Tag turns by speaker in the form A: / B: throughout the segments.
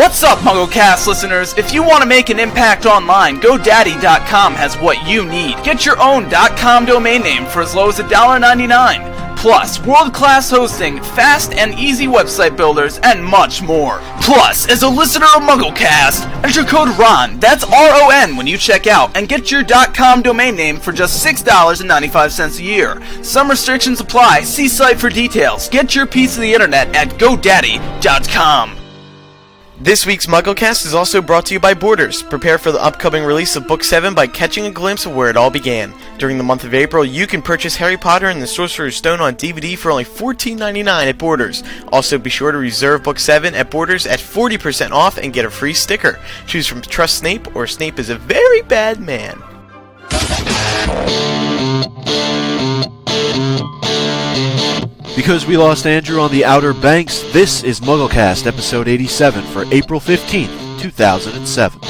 A: What's up, MuggleCast listeners? If you want to make an impact online, GoDaddy.com has what you need. Get your own .com domain name for as low as $1.99. Plus, world-class hosting, fast and easy website builders, and much more. Plus, as a listener of MuggleCast, enter code RON, that's R-O-N, when you check out, and get your .com domain name for just $6.95 a year. Some restrictions apply. See site for details. Get your piece of the internet at GoDaddy.com.
B: This week's MuggleCast is also brought to you by Borders. Prepare for the upcoming release of Book 7 by catching a glimpse of where it all began. During the month of April, you can purchase Harry Potter and the Sorcerer's Stone on DVD for only $14.99 at Borders. Also, be sure to reserve Book 7 at Borders at 40% off and get a free sticker. Choose from Trust Snape or Snape is a very bad man.
C: Because we lost Andrew on the Outer Banks, this is MuggleCast, episode 87 for April 15th, 2007.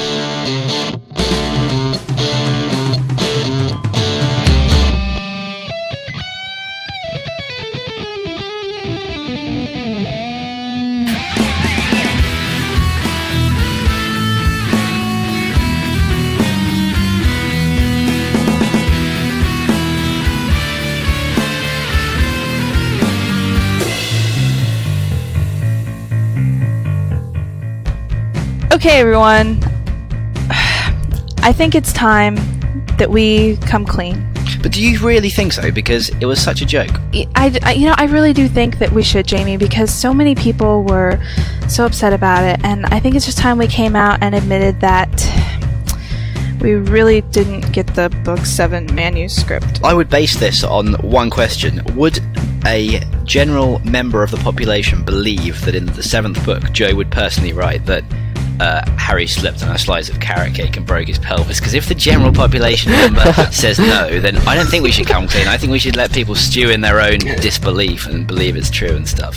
D: Okay, everyone. I think it's time that we come clean.
E: But do you really think so? Because it was such a joke.
D: I really do think that we should, Jamie, because so many people were so upset about it, and I think it's just time we came out and admitted that we really didn't get the Book 7 manuscript.
E: I would base this on one question. Would a general member of the population believe that in the 7th book, Joe would personally write that Harry slipped on a slice of carrot cake and broke his pelvis? Because if the general population number says no, then I don't think we should come clean. I think we should let people stew in their own disbelief and believe it's true and stuff.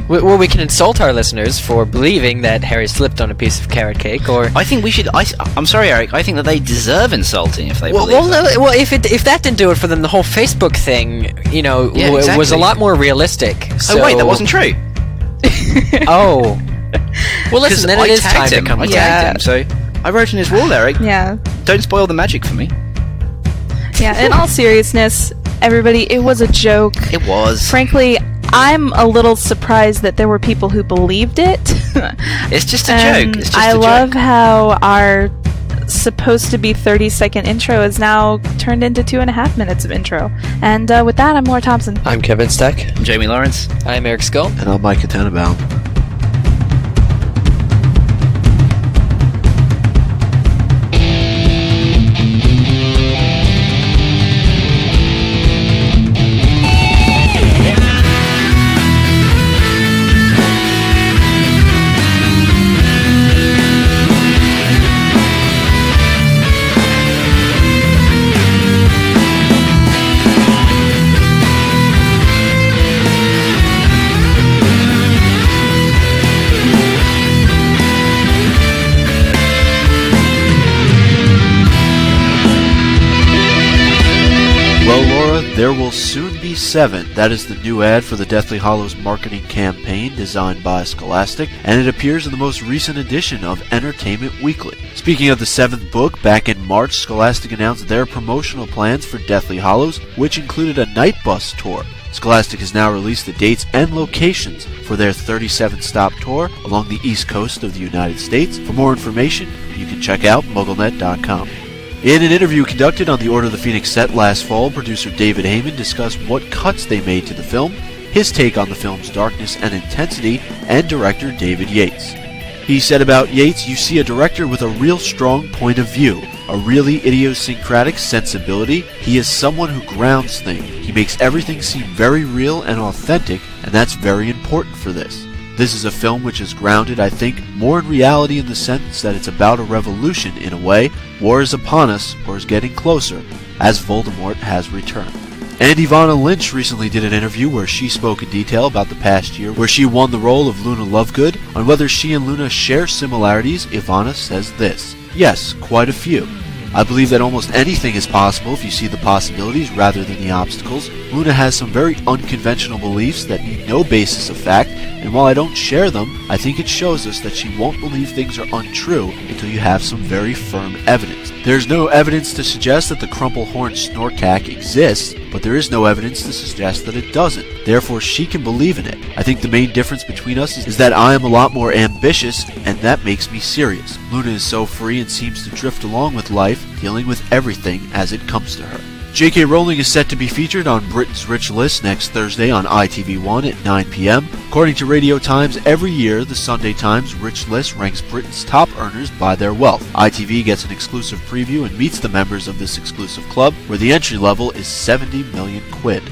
F: Well, we can insult our listeners for believing that Harry slipped on a piece of carrot cake, or...
E: I think we should... I'm sorry, Eric. I think that they deserve insulting if they believe that.
F: Well, if that didn't do it for them, the whole Facebook thing, exactly. Was a lot more realistic. So...
E: Oh, wait, that wasn't true.
F: Oh. Well, listen, then it is time to come.
E: I tagged him, so I wrote in his wall, Eric.
D: Yeah.
E: Don't spoil the magic for me.
D: Yeah, in all seriousness, everybody, it was a joke.
E: It was.
D: Frankly, I'm a little surprised that there were people who believed it.
E: It's just a joke. It's just
D: I love how our supposed to be 30-second intro is now turned into 2.5 minutes of intro. And with that, I'm Laura Thompson.
F: I'm Kevin Steck.
E: I'm Jamie Lawrence.
F: I'm Eric Skull.
C: And I'm Mike Tenenbaum. There will soon be 7. That is the new ad for the Deathly Hallows marketing campaign designed by Scholastic, and it appears in the most recent edition of Entertainment Weekly. Speaking of the 7th book, back in March, Scholastic announced their promotional plans for Deathly Hallows, which included a night bus tour. Scholastic has now released the dates and locations for their 37-stop tour along the east coast of the United States. For more information, you can check out MuggleNet.com. In an interview conducted on the Order of the Phoenix set last fall, producer David Heyman discussed what cuts they made to the film, his take on the film's darkness and intensity, and director David Yates. He said about Yates, "You see a director with a real strong point of view, a really idiosyncratic sensibility. He is someone who grounds things. He makes everything seem very real and authentic, and that's very important for this. This is a film which is grounded, I think, more in reality in the sense that it's about a revolution in a way. War is upon us, or is getting closer, as Voldemort has returned." And Ivana Lynch recently did an interview where she spoke in detail about the past year where she won the role of Luna Lovegood. On whether she and Luna share similarities, Ivana says this: "Yes, quite a few. I believe that almost anything is possible if you see the possibilities rather than the obstacles. Luna has some very unconventional beliefs that need no basis of fact, and while I don't share them, I think it shows us that she won't believe things are untrue until you have some very firm evidence. There's no evidence to suggest that the crumple-horned snorkack exists, but there is no evidence to suggest that it doesn't. Therefore, she can believe in it. I think the main difference between us is that I am a lot more ambitious, and that makes me serious. Luna is so free and seems to drift along with life, dealing with everything as it comes to her. J.K. Rowling is set to be featured on Britain's Rich List next Thursday on ITV1 at 9 p.m. According to Radio Times, every year the Sunday Times Rich List ranks Britain's top earners by their wealth. ITV gets an exclusive preview and meets the members of this exclusive club, where the entry level is 70 million quid.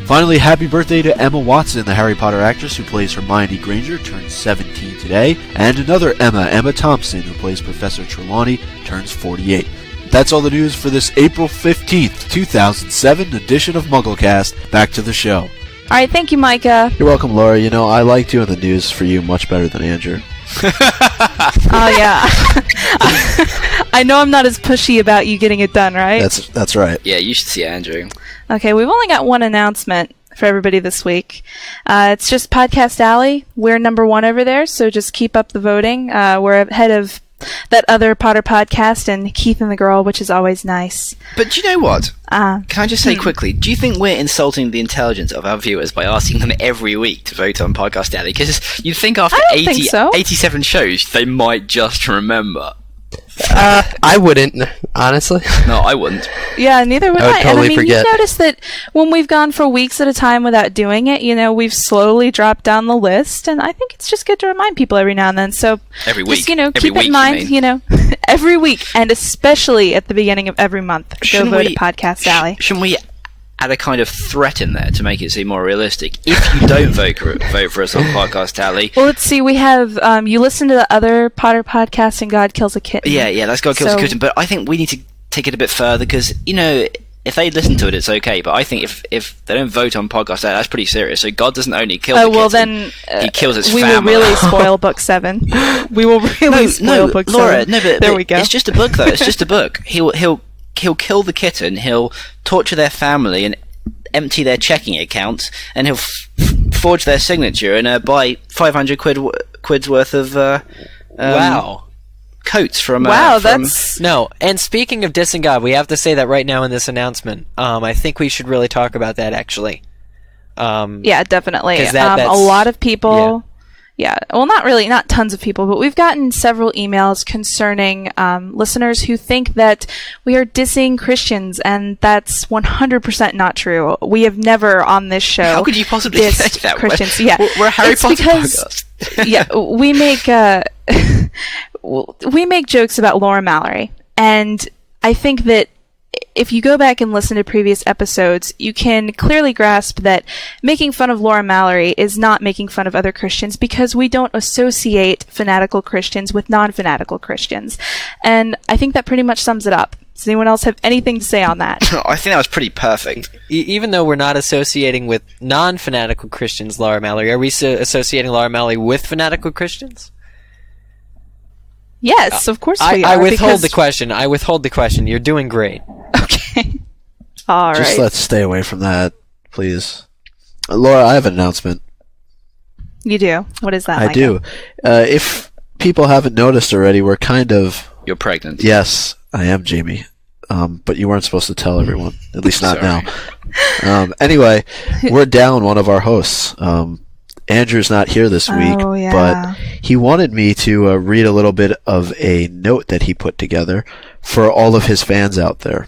C: Finally, happy birthday to Emma Watson, the Harry Potter actress who plays Hermione Granger, turns 17 today, and another Emma Thompson, who plays Professor Trelawney, turns 48. That's all the news for this April 15th, 2007 edition of MuggleCast. Back to the show.
D: All right, thank you, Micah.
C: You're welcome, Laura. You know, I like doing the news for you much better than Andrew.
D: Oh, yeah. I know I'm not as pushy about you getting it done, right?
C: That's right.
E: Yeah, you should see Andrew.
D: Okay, we've only got one announcement for everybody this week. It's just Podcast Alley. We're number 1 over there, so just keep up the voting. We're ahead of that other Potter podcast and Keith and the Girl, which is always nice.
E: But do you know what? Can I just say quickly, do you think we're insulting the intelligence of our viewers by asking them every week to vote on Podcast Alley? Because you'd think after 87 shows, they might just remember.
G: I wouldn't, honestly.
E: No, I wouldn't.
D: Yeah, neither would I.
G: Totally
D: and
G: forget.
D: You've noticed that when we've gone for weeks at a time without doing it, we've slowly dropped down the list, and I think it's just good to remind people every now and then. So
E: every week,
D: just, keep it in mind, every week, and especially at the beginning of every month, go vote at Podcast Alley.
E: Shouldn't we add a kind of threat in there to make it seem more realistic? If you don't vote for us on Podcast Alley...
D: Well, let's see, we have, you listen to the other Potter podcast and God Kills a Kitten.
E: Yeah, that's God Kills a Kitten, but I think we need to take it a bit further, because, if they listen to it, it's okay, but I think if they don't vote on Podcast Alley, that's pretty serious. So God doesn't only kill the kitten, he kills its family.
D: We will really spoil Book 7. We will really spoil Book 7.
E: Laura, but
D: there we go.
E: It's just a book, though. It's just a book. He'll kill the kitten, he'll torture their family and empty their checking account, and he'll forge their signature and buy 500 quid's worth of coats from...
D: that's...
F: No, and speaking of dissing God, we have to say that right now in this announcement. I think we should really talk about that, actually.
D: Yeah, definitely.
F: That's
D: a lot of people... Yeah, well, not tons of people, but we've gotten several emails concerning listeners who think that we are dissing Christians, and that's 100% not true. We have never on this show
E: How could you possibly
D: dissed
E: say that?
D: Christians. Yeah,
E: we're a Harry Potter podcast.
D: Yeah, we make jokes about Laura Mallory, and I think that if you go back and listen to previous episodes, you can clearly grasp that making fun of Laura Mallory is not making fun of other Christians, because we don't associate fanatical Christians with non-fanatical Christians. And I think that pretty much sums it up. Does anyone else have anything to say on that?
E: I think that was pretty perfect.
F: Even though we're not associating with non-fanatical Christians, Laura Mallory, are we associating Laura Mallory with fanatical Christians?
D: Yes, of course we are.
F: I withhold the question. I withhold the question. You're doing great.
D: Okay. All right.
C: Just let's stay away from that, please. Laura, I have an announcement.
D: You do? What is that,
C: I
D: Micah?
C: do. If people haven't noticed already, we're kind of...
E: You're pregnant.
C: Yes, I am, Jamie. But you weren't supposed to tell everyone. At least not now. Anyway, we're down one of our hosts. Andrew's not here this week, but he wanted me to read a little bit of a note that he put together for all of his fans out there.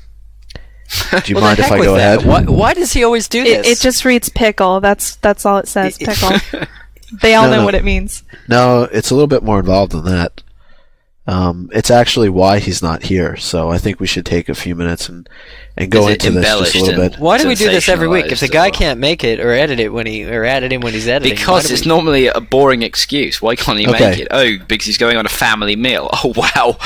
C: Do you mind if I go ahead?
F: Why does he always do this?
D: It just reads pickle. That's all it says, pickle. They all know what it means.
C: No, it's a little bit more involved than that. It's actually why he's not here, so I think we should take a few minutes and go into this just a little bit.
F: Why do we do this every week? If the guy can't make it or edit it when he's editing,
E: because it's normally a boring excuse. Why can't he make it? Oh, because he's going on a family meal. Oh wow.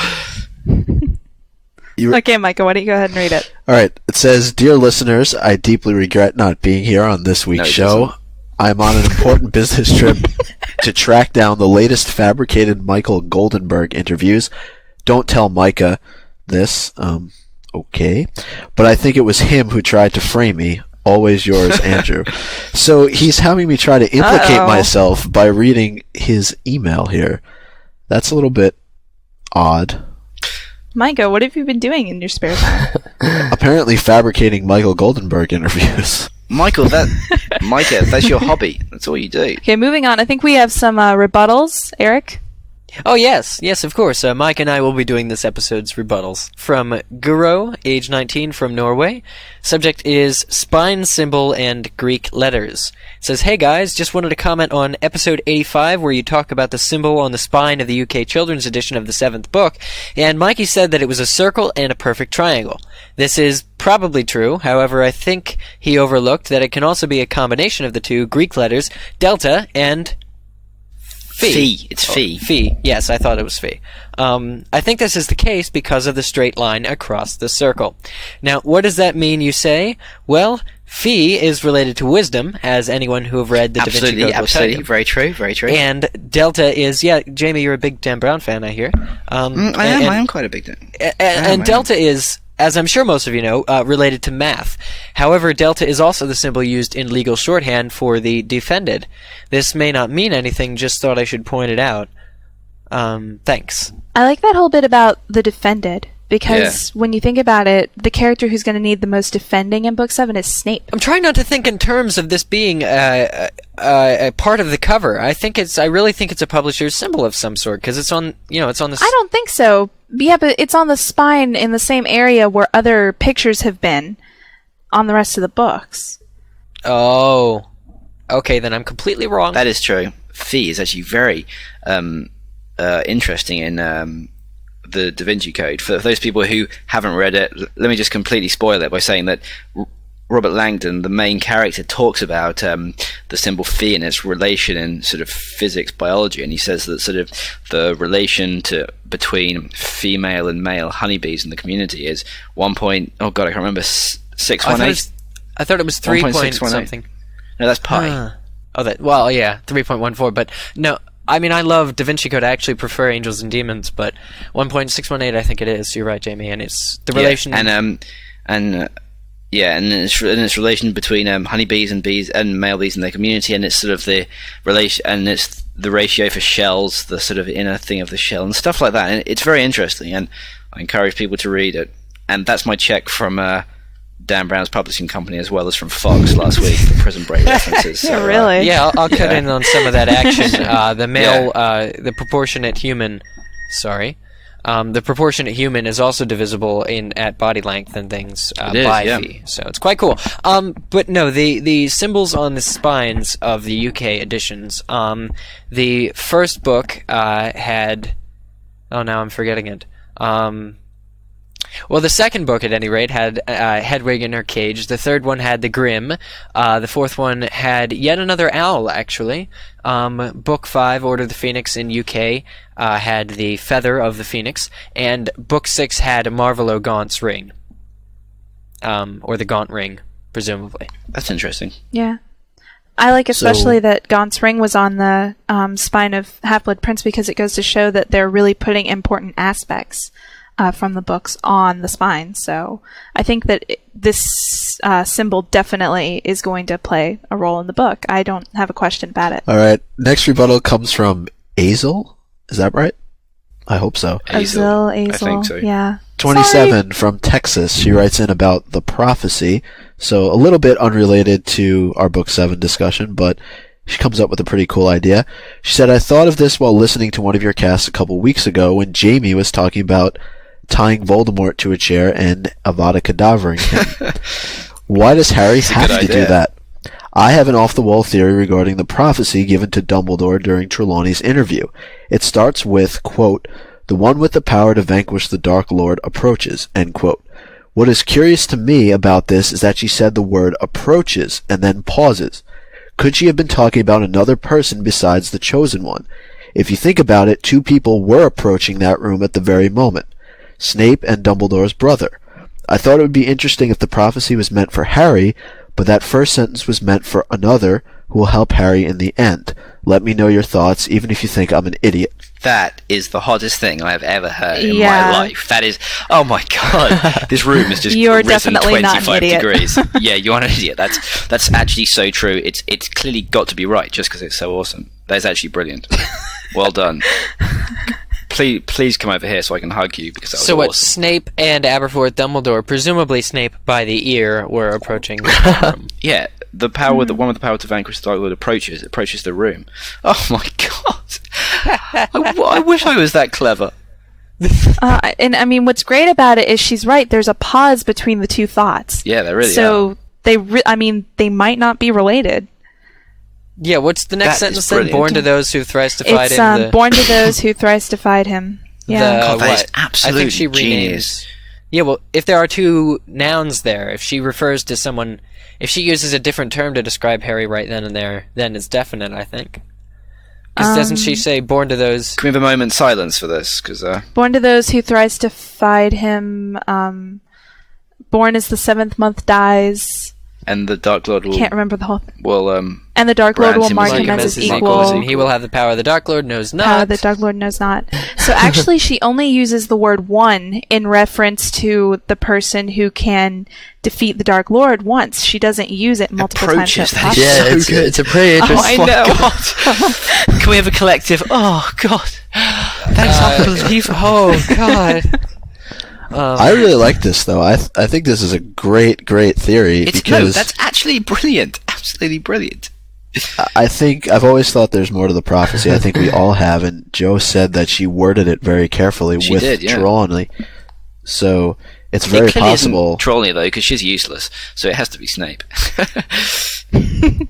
D: Okay, Micah, why don't you go ahead and read it?
C: All right. It says, "Dear listeners, I deeply regret not being here on this week's show. I'm on an important business trip to track down the latest fabricated Michael Goldenberg interviews. Don't tell Micah. this. Okay. But I think it was him who tried to frame me. Always yours, Andrew. So he's having me try to implicate myself by reading his email here. That's a little bit odd.
D: Micah, what have you been doing in your spare time?
C: Apparently fabricating Michael Goldenberg interviews.
E: Micah, that's your hobby. That's all you do.
D: Okay, moving on. I think we have some rebuttals. Eric?
F: Oh, yes, of course. Mike and I will be doing this episode's rebuttals. From Guro, age 19, from Norway. Subject is spine symbol and Greek letters. It says, hey guys, just wanted to comment on episode 85 where you talk about the symbol on the spine of the UK children's edition of the 7th book, and Mikey said that it was a circle and a perfect triangle. This is probably true, however I think he overlooked that it can also be a combination of the two Greek letters, delta and Phi.
E: It's Phi.
F: Phi. Yes, I thought it was Phi. I think this is the case because of the straight line across the circle. Now, what does that mean, you say? Well, Phi is related to wisdom, as anyone who have read the Da Vinci Code will tell you.
E: Absolutely. Very true.
F: And delta is, Jamie, you're a big Dan Brown fan, I hear.
E: I am quite a big Dan.
F: And delta is, as I'm sure most of you know, related to math. However, delta is also the symbol used in legal shorthand for the defended. This may not mean anything, just thought I should point it out. Thanks.
D: I like that whole bit about the defended, because when you think about it, the character who's going to need the most defending in Book 7 is Snape.
F: I'm trying not to think in terms of this being a part of the cover. I really think it's a publisher's symbol of some sort, because it's on the...
D: I don't think so. Yeah, but it's on the spine in the same area where other pictures have been on the rest of the books.
F: Oh. Okay, then I'm completely wrong.
E: That is true. Phi is actually very interesting in the Da Vinci Code. For those people who haven't read it, let me just completely spoil it by saying that Robert Langdon, the main character, talks about the symbol Phi and its relation in sort of physics, biology, and he says that sort of the relation between female and male honeybees in the community is 618.
F: I thought it was 3 point something.
E: No, that's pi.
F: 3.14, but no, I mean, I love Da Vinci Code. I actually prefer Angels and Demons, but 1.618 I think it is. You're right, Jamie, and it's the relation...
E: and its relation between honeybees and bees and male bees in their community, and it's sort of the relation, and it's the ratio for shells, the sort of inner thing of the shell, and stuff like that. And it's very interesting, and I encourage people to read it. And that's my check from Dan Brown's publishing company, as well as from Fox last week for Prison Break references. So,
D: really?
F: I'll cut in on some of that action. The male, the proportionate human. Sorry. The proportionate human is also divisible at body length and things by Phi, so it's quite cool. But no, the symbols on the spines of the UK editions. The first book had. Oh, now I'm forgetting it. Well, the second book, at any rate, had Hedwig in her cage. The third one had the Grim. The fourth one had yet another owl, actually. Book 5, Order of the Phoenix in UK, had the Feather of the Phoenix. And Book 6 had Marvolo Gaunt's ring. Or the Gaunt ring, presumably.
E: That's interesting.
D: Yeah. I like especially that Gaunt's ring was on the spine of Half-Blood Prince, because it goes to show that they're really putting important aspects from the books on the spine. So I think that this symbol definitely is going to play a role in the book. I don't have a question about it.
C: All right. Next rebuttal comes from Azel. Is that right? I hope so.
D: Azel.
E: I think so.
D: Yeah.
C: 27 from Texas. She writes in about the prophecy. So a little bit unrelated to our Book 7 discussion, but she comes up with a pretty cool idea. She said, I thought of this while listening to one of your casts a couple weeks ago when Jamie was talking about tying Voldemort to a chair and Avada Kedavraing him. Why does Harry have to do that? I have an off-the-wall theory regarding the prophecy given to Dumbledore during Trelawney's interview. It starts with, quote, the one with the power to vanquish the Dark Lord approaches, end quote. What is curious to me about this is that she said the word approaches and then pauses. Could she have been talking about another person besides the chosen one? If you think about it, two people were approaching that room at the very moment. Snape and Dumbledore's brother. I thought it would be interesting if the prophecy was meant for Harry, but that first sentence was meant for another, who will help Harry in the end. Let me know your thoughts, even if you think I'm an idiot.
E: That is the hottest thing I have ever heard in
D: Yeah.
E: my life. That is, oh my god, this room is just
D: You're
E: risen
D: definitely not an
E: 25
D: idiot.
E: degrees. Yeah, you're an idiot. That's actually so true. It's clearly got to be right just because it's so awesome. That's actually brilliant. Well done. Please come over here so I can hug you because that was
F: So what?
E: awesome.
F: Snape and Aberforth Dumbledore, presumably Snape by the ear, were approaching the room.
E: Yeah, the power, the one with the power to vanquish the Dark Lord approaches the room. Oh my god! I wish I was that clever.
D: And I mean, what's great about it is she's right. There's a pause between the two thoughts.
E: Yeah, they really are.
D: So they might not be related.
F: Yeah, what's the next
E: That is
F: sentence then?
E: brilliant.
F: Born to those who thrice defied
D: It's
F: him.
D: born to those who thrice defied him. Yeah.
E: God, that is
F: what?
E: absolute
F: I think she renames.
E: genius.
F: Yeah, well, if there are two nouns there, if she refers to someone, if she uses a different term to describe Harry right then and there, then it's definite, I think. Because doesn't she say born to those?
E: Can we have a moment's silence for this? Because
D: Born to those who thrice defied him. Born as the seventh month dies.
E: and the Dark Lord will
D: Can't remember the whole.
E: will
D: And the Dark Lord
E: brand
D: will
E: him
D: mark
E: as
D: him
E: equal.
D: as his
E: Mark
D: equal.
E: him as
F: He will have the power the Dark Lord knows not.
D: Power the Dark Lord knows not. So actually, she only uses the word one in reference to the person who can defeat the Dark Lord once. She doesn't use it multiple
E: Approaches,
D: times.
E: that is
G: Yeah,
E: so
G: it's
E: good.
G: it's a pretty interesting.
E: Oh my God. Can we have a collective? Oh God! That's unbelievable.
F: Oh God.
C: I really like this, though. I think this is a great theory because
E: that's actually brilliant. Absolutely brilliant.
C: I think I've always thought there's more to the prophecy. I think we all have, and Joe said that she worded it very carefully
E: She
C: with
E: did, yeah.
C: Trelawney. So it's
E: It
C: very
E: clearly
C: possible.
E: isn't Trelawney though, because she's useless. So it has to be Snape.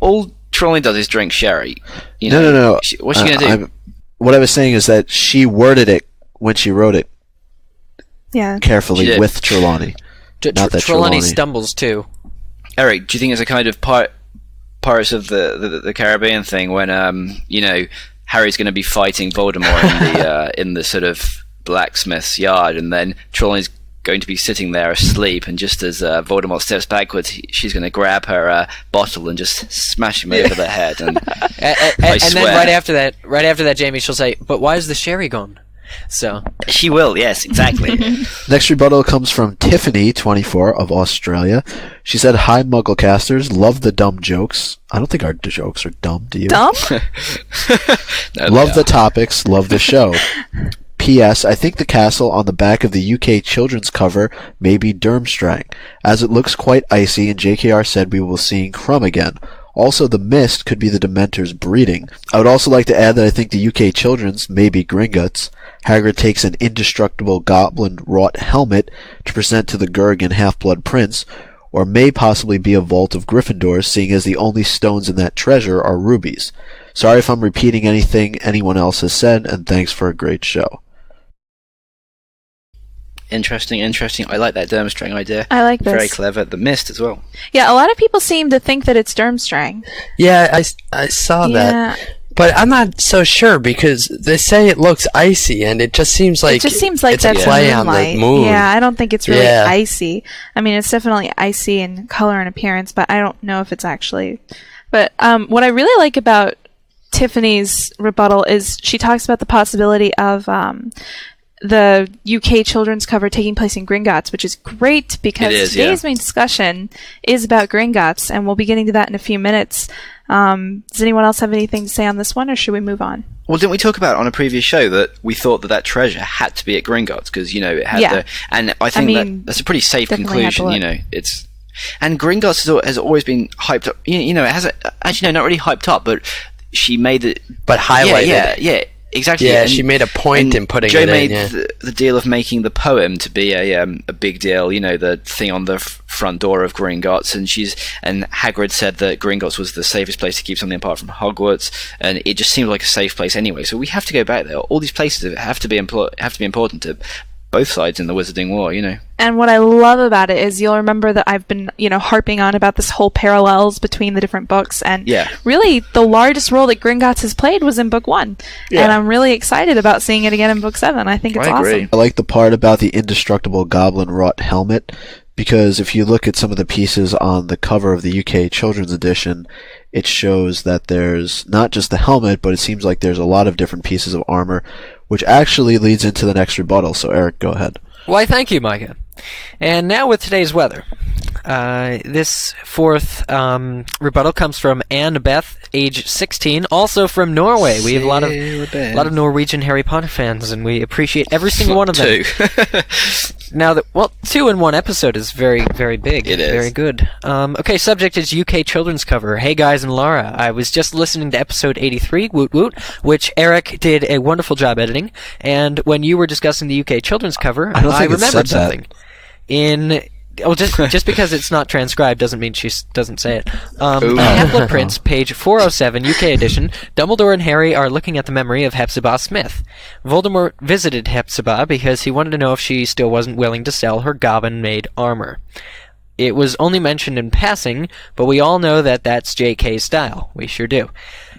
E: All Trelawney does is drink sherry. You know,
C: No.
E: What's she gonna do?
C: What I was saying is that she worded it when she wrote it
D: Yeah.
C: carefully
E: She did.
C: with Trelawney. Not that
F: Trelawney
C: Trelawney.
F: stumbles too.
E: Eric, do you think it's a kind of Pirates of the Caribbean thing when Harry's going to be fighting Voldemort in the sort of blacksmith's yard, and then Trelawney's going to be sitting there asleep, and just as Voldemort steps backwards, she's going to grab her bottle and just smash him over the head. And
F: And then
E: swear.
F: right after that, Jamie, she'll say, "But why is the sherry gone?" So
E: she will, yes, exactly.
C: Next rebuttal comes from Tiffany, 24, of Australia. She said, "Hi, MuggleCasters. Love the dumb jokes." I don't think our jokes are dumb, do you?
D: Dumb?
E: No,
C: Love the topics. Love the show. P.S. I think the castle on the back of the UK children's cover may be Durmstrang, as it looks quite icy, and JKR said we will see Crumb again. Also, the mist could be the Dementors breeding. I would also like to add that I think the UK children's may be Gringotts. Hagrid takes an indestructible goblin-wrought helmet to present to the Gurg and Half-Blood Prince, or may possibly be a vault of Gryffindor, seeing as the only stones in that treasure are rubies. Sorry if I'm repeating anything anyone else has said, and thanks for a great show.
E: Interesting. I like that Durmstrang idea.
D: I like this.
E: Very clever. The mist as well.
D: Yeah, a lot of people seem to think that it's Durmstrang.
G: Yeah, I saw that, but I'm not so sure because they say it looks icy, and it just seems like
D: It just seems like
G: it's
D: that's
G: a play on
D: moonlight.
G: the moon.
D: Yeah, I don't think it's really
G: Yeah.
D: icy. I mean, it's definitely icy in color and appearance, but I don't know if it's actually. But what I really like about Tiffany's rebuttal is she talks about the possibility of the UK children's cover taking place in Gringotts, which is great because
E: It is,
D: today's
E: yeah.
D: main discussion is about Gringotts, and we'll be getting to that in a few minutes. Does anyone else have anything to say on this one, or should we move on?
E: Well, didn't we talk about on a previous show that we thought that treasure had to be at Gringotts because it had
D: Yeah.
E: and I think that's a pretty safe
D: definitely had to
E: conclusion.
D: look.
E: It's and Gringotts has always been hyped up. It has actually no, not really hyped up, but she made it.
G: but highlighted.
E: Yeah, exactly.
G: Yeah,
E: And-
G: she made a point
E: and
G: in putting
E: Joe
G: it in,
E: made
G: yeah.
E: the deal of making the poem to be a big deal. The thing on the front door of Gringotts, and Hagrid said that Gringotts was the safest place to keep something apart from Hogwarts, and it just seemed like a safe place anyway. So we have to go back there. All these places have to be important to both sides in the Wizarding War.
D: And what I love about it is you'll remember that I've been, harping on about this whole parallels between the different books. And
E: Yeah.
D: really, the largest role that Gringotts has played was in Book 1.
E: Yeah.
D: And I'm really excited about seeing it again in Book 7. I think it's
E: I agree.
D: awesome.
C: I like the part about the indestructible goblin-wrought helmet, because if you look at some of the pieces on the cover of the UK children's edition, it shows that there's not just the helmet, but it seems like there's a lot of different pieces of armor, which actually leads into the next rebuttal. So Eric, go ahead.
F: Why, thank you, Micah. And now with today's weather. This fourth rebuttal comes from Anne Beth, age 16, also from Norway. We have a lot of Norwegian Harry Potter fans, and we appreciate every single one of them. Now, 2 in one episode is very, very big.
E: It is.
F: Very good. Okay, subject is UK children's cover. Hey, guys and Laura. I was just listening to episode 83, woot woot, which Eric did a wonderful job editing, and when you were discussing the UK children's cover, I remembered something. Just because it's not transcribed doesn't mean she doesn't say it. Half-Blood Prince, page 407, UK edition. Dumbledore and Harry are looking at the memory of Hepzibah Smith. Voldemort visited Hepzibah because he wanted to know if she still wasn't willing to sell her goblin-made armor. It was only mentioned in passing, but we all know that that's JK's style. We sure do.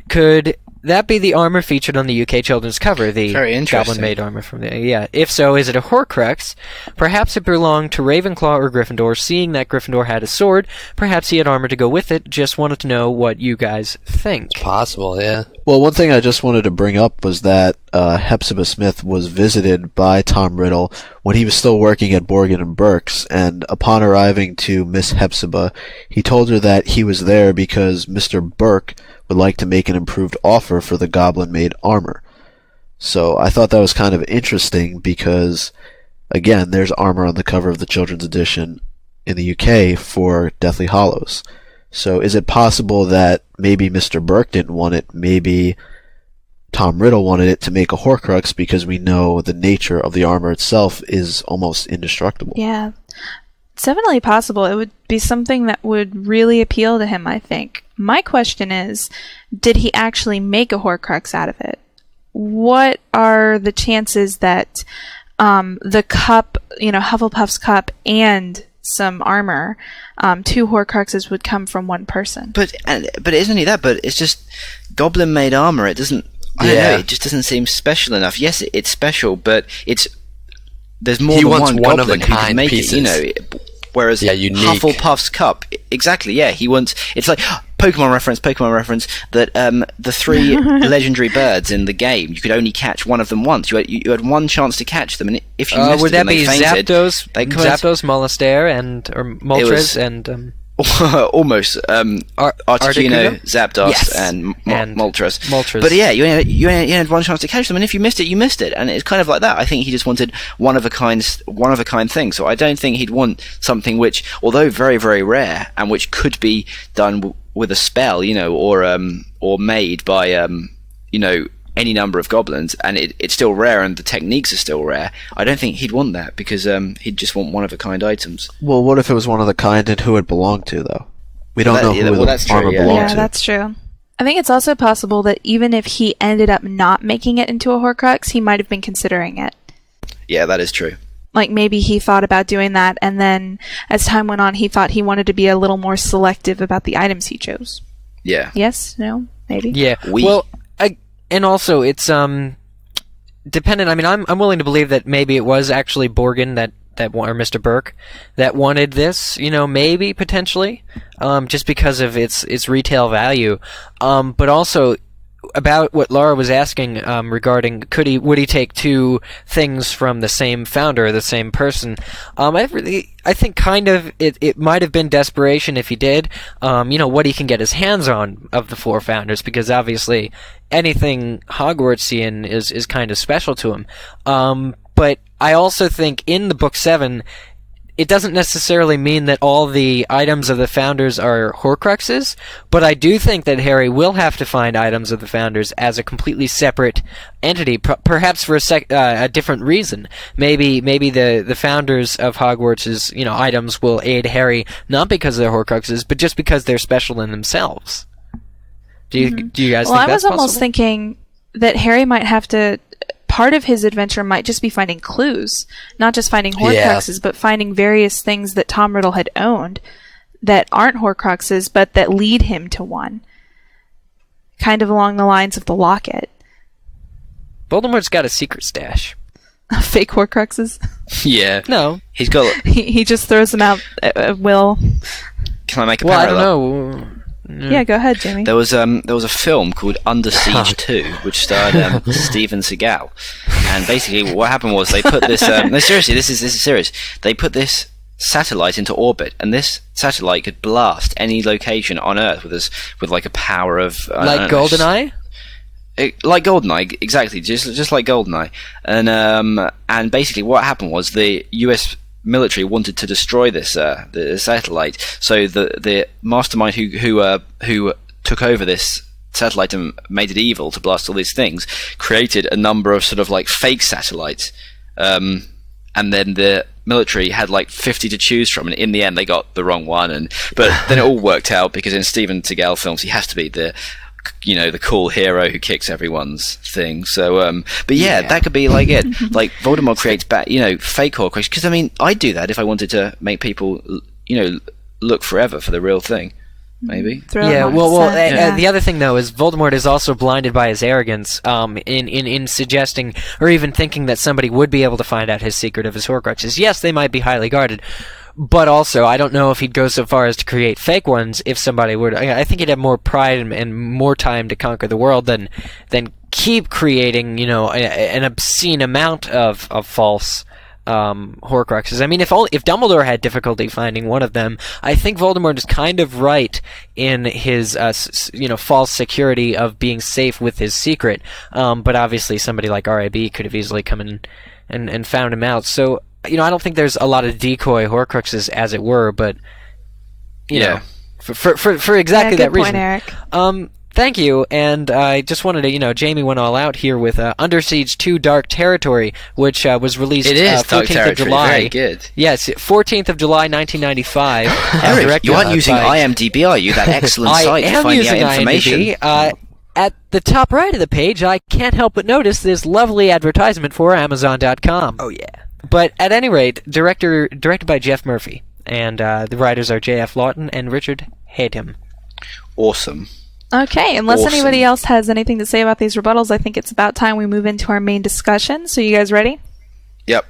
F: Could that be the armor featured on the UK children's cover? The goblin-made armor from the... Yeah. If so, is it a Horcrux? Perhaps it belonged to Ravenclaw or Gryffindor. Seeing that Gryffindor had a sword, perhaps he had armor to go with it. Just wanted to know what you guys think.
G: It's possible, yeah.
C: Well, one thing I just wanted to bring up was that Hepzibah Smith was visited by Tom Riddle when he was still working at Borgin and Burke's, and upon arriving to Miss Hepzibah, he told her that he was there because Mr. Burke would like to make an improved offer for the goblin-made armor. So I thought that was kind of interesting because, again, there's armor on the cover of the children's edition in the UK for Deathly Hallows. So is it possible that maybe Mr. Burke didn't want it, maybe Tom Riddle wanted it to make a Horcrux because we know the nature of the armor itself is almost indestructible?
D: Yeah, it's definitely possible. It would be something that would really appeal to him, I think. My question is, did he actually make a Horcrux out of it? What are the chances that the cup, Hufflepuff's cup and some armor, 2 Horcruxes would come from one person?
E: But isn't he that? But it's just goblin-made armor. It doesn't... I don't know, it just doesn't seem special enough. Yes, it's special, but there's more than one goblin who can make
G: pieces.
E: It, whereas
G: unique.
E: Hufflepuff's cup, exactly, yeah, he wants... It's like... Pokemon reference, that the 3 legendary birds in the game, you could only catch one of them once. You had one chance to catch them, and if you missed
F: would
E: it
F: that be
E: Zapdos,
F: Molestere, or Moltres, and...
E: almost. Articuno, Zapdos,
F: yes.
E: and Moltres.
F: Moltres.
E: But yeah, you only had one chance to catch them, and if you missed it, you missed it. And it's kind of like that. I think he just wanted one of a kind thing. So I don't think he'd want something which, although very, very rare, and which could be done with a spell, or made by, any number of goblins, and it's still rare, and the techniques are still rare. I don't think he'd want that, because he'd just want one-of-a-kind items.
C: Well, what if it was one of the kind and who it belonged to, though? We don't know who the armor belonged to.
D: Yeah, that's true. I think it's also possible that even if he ended up not making it into a Horcrux, he might have been considering it.
E: Yeah, that is true.
D: Like, maybe he thought about doing that, and then as time went on, he thought he wanted to be a little more selective about the items he chose.
E: Yeah.
D: Yes? No? Maybe?
F: Yeah. And also, it's dependent. I mean, I'm willing to believe that maybe it was actually Borgin that or Mr. Burke that wanted this. Maybe potentially, just because of its retail value. But also about what Laura was asking regarding would he take 2 things from the same founder, the same person? I think kind of it might have been desperation if he did. What he can get his hands on of the 4 founders, because obviously anything Hogwartsian is kind of special to him. But I also think in the book 7, it doesn't necessarily mean that all the items of the Founders are Horcruxes, but I do think that Harry will have to find items of the Founders as a completely separate entity, perhaps for a different reason. Maybe the Founders of Hogwarts' items will aid Harry not because they're Horcruxes, but just because they're special in themselves. Do you guys think that's possible?
D: Well, I was almost thinking that Harry might have to... Part of his adventure might just be finding clues, not just finding Horcruxes, but finding various things that Tom Riddle had owned that aren't Horcruxes, but that lead him to one. Kind of along the lines of the locket.
F: Voldemort's got a secret stash.
D: Fake Horcruxes?
E: Yeah.
F: No.
E: He's got...
D: he just throws them out at will.
E: Can I make a
F: parallel?
E: parallel?
F: I don't know.
D: Yeah, go ahead, Jamie.
E: There was a film called Under Siege 2, which starred Steven Seagal, and basically what happened was they put this. No, seriously, this is serious. They put this satellite into orbit, and this satellite could blast any location on Earth with like a power of
F: like GoldenEye.
E: Like GoldenEye, exactly, just like GoldenEye, and basically what happened was the U.S. military wanted to destroy this the satellite, so the mastermind who took over this satellite and made it evil to blast all these things created a number of sort of like fake satellites, and then the military had like 50 to choose from, and in the end they got the wrong one, but then it all worked out because in Steven Seagal films he has to be the cool hero who kicks everyone's thing. So, but yeah, that could be like it. Like Voldemort creates fake Horcrux. Because I mean, I'd do that if I wanted to make people, look forever for the real thing. Maybe.
F: The other thing though is Voldemort is also blinded by his arrogance, in suggesting or even thinking that somebody would be able to find out his secret of his Horcruxes. Yes, they might be highly guarded. But also, I don't know if he'd go so far as to create fake ones if somebody would. I think he'd have more pride and more time to conquer the world than keep creating, an obscene amount of false Horcruxes. I mean, if Dumbledore had difficulty finding one of them, I think Voldemort is kind of right in his, false security of being safe with his secret. But obviously, somebody like RAB could have easily come in and found him out. So, I don't think there's a lot of decoy Horcruxes, as it were, but for exactly that reason.
D: Eric.
F: Thank you, and I just wanted to, Jamie went all out here with Under Siege 2 Dark Territory, which was released 14th of July.
E: Very good.
F: Yes, 14th of July, 1995.
E: Eric, you aren't using IMDb, are you? That excellent site to find out information.
F: IMDb. At the top right of the page, I can't help but notice this lovely advertisement for Amazon.com.
E: Oh, yeah.
F: But at any rate, directed by Jeff Murphy, and the writers are J.F. Lawton and Richard Hatem.
E: Awesome.
D: Okay, unless anybody else has anything to say about these rebuttals, I think it's about time we move into our main discussion. So you guys ready?
E: Yep.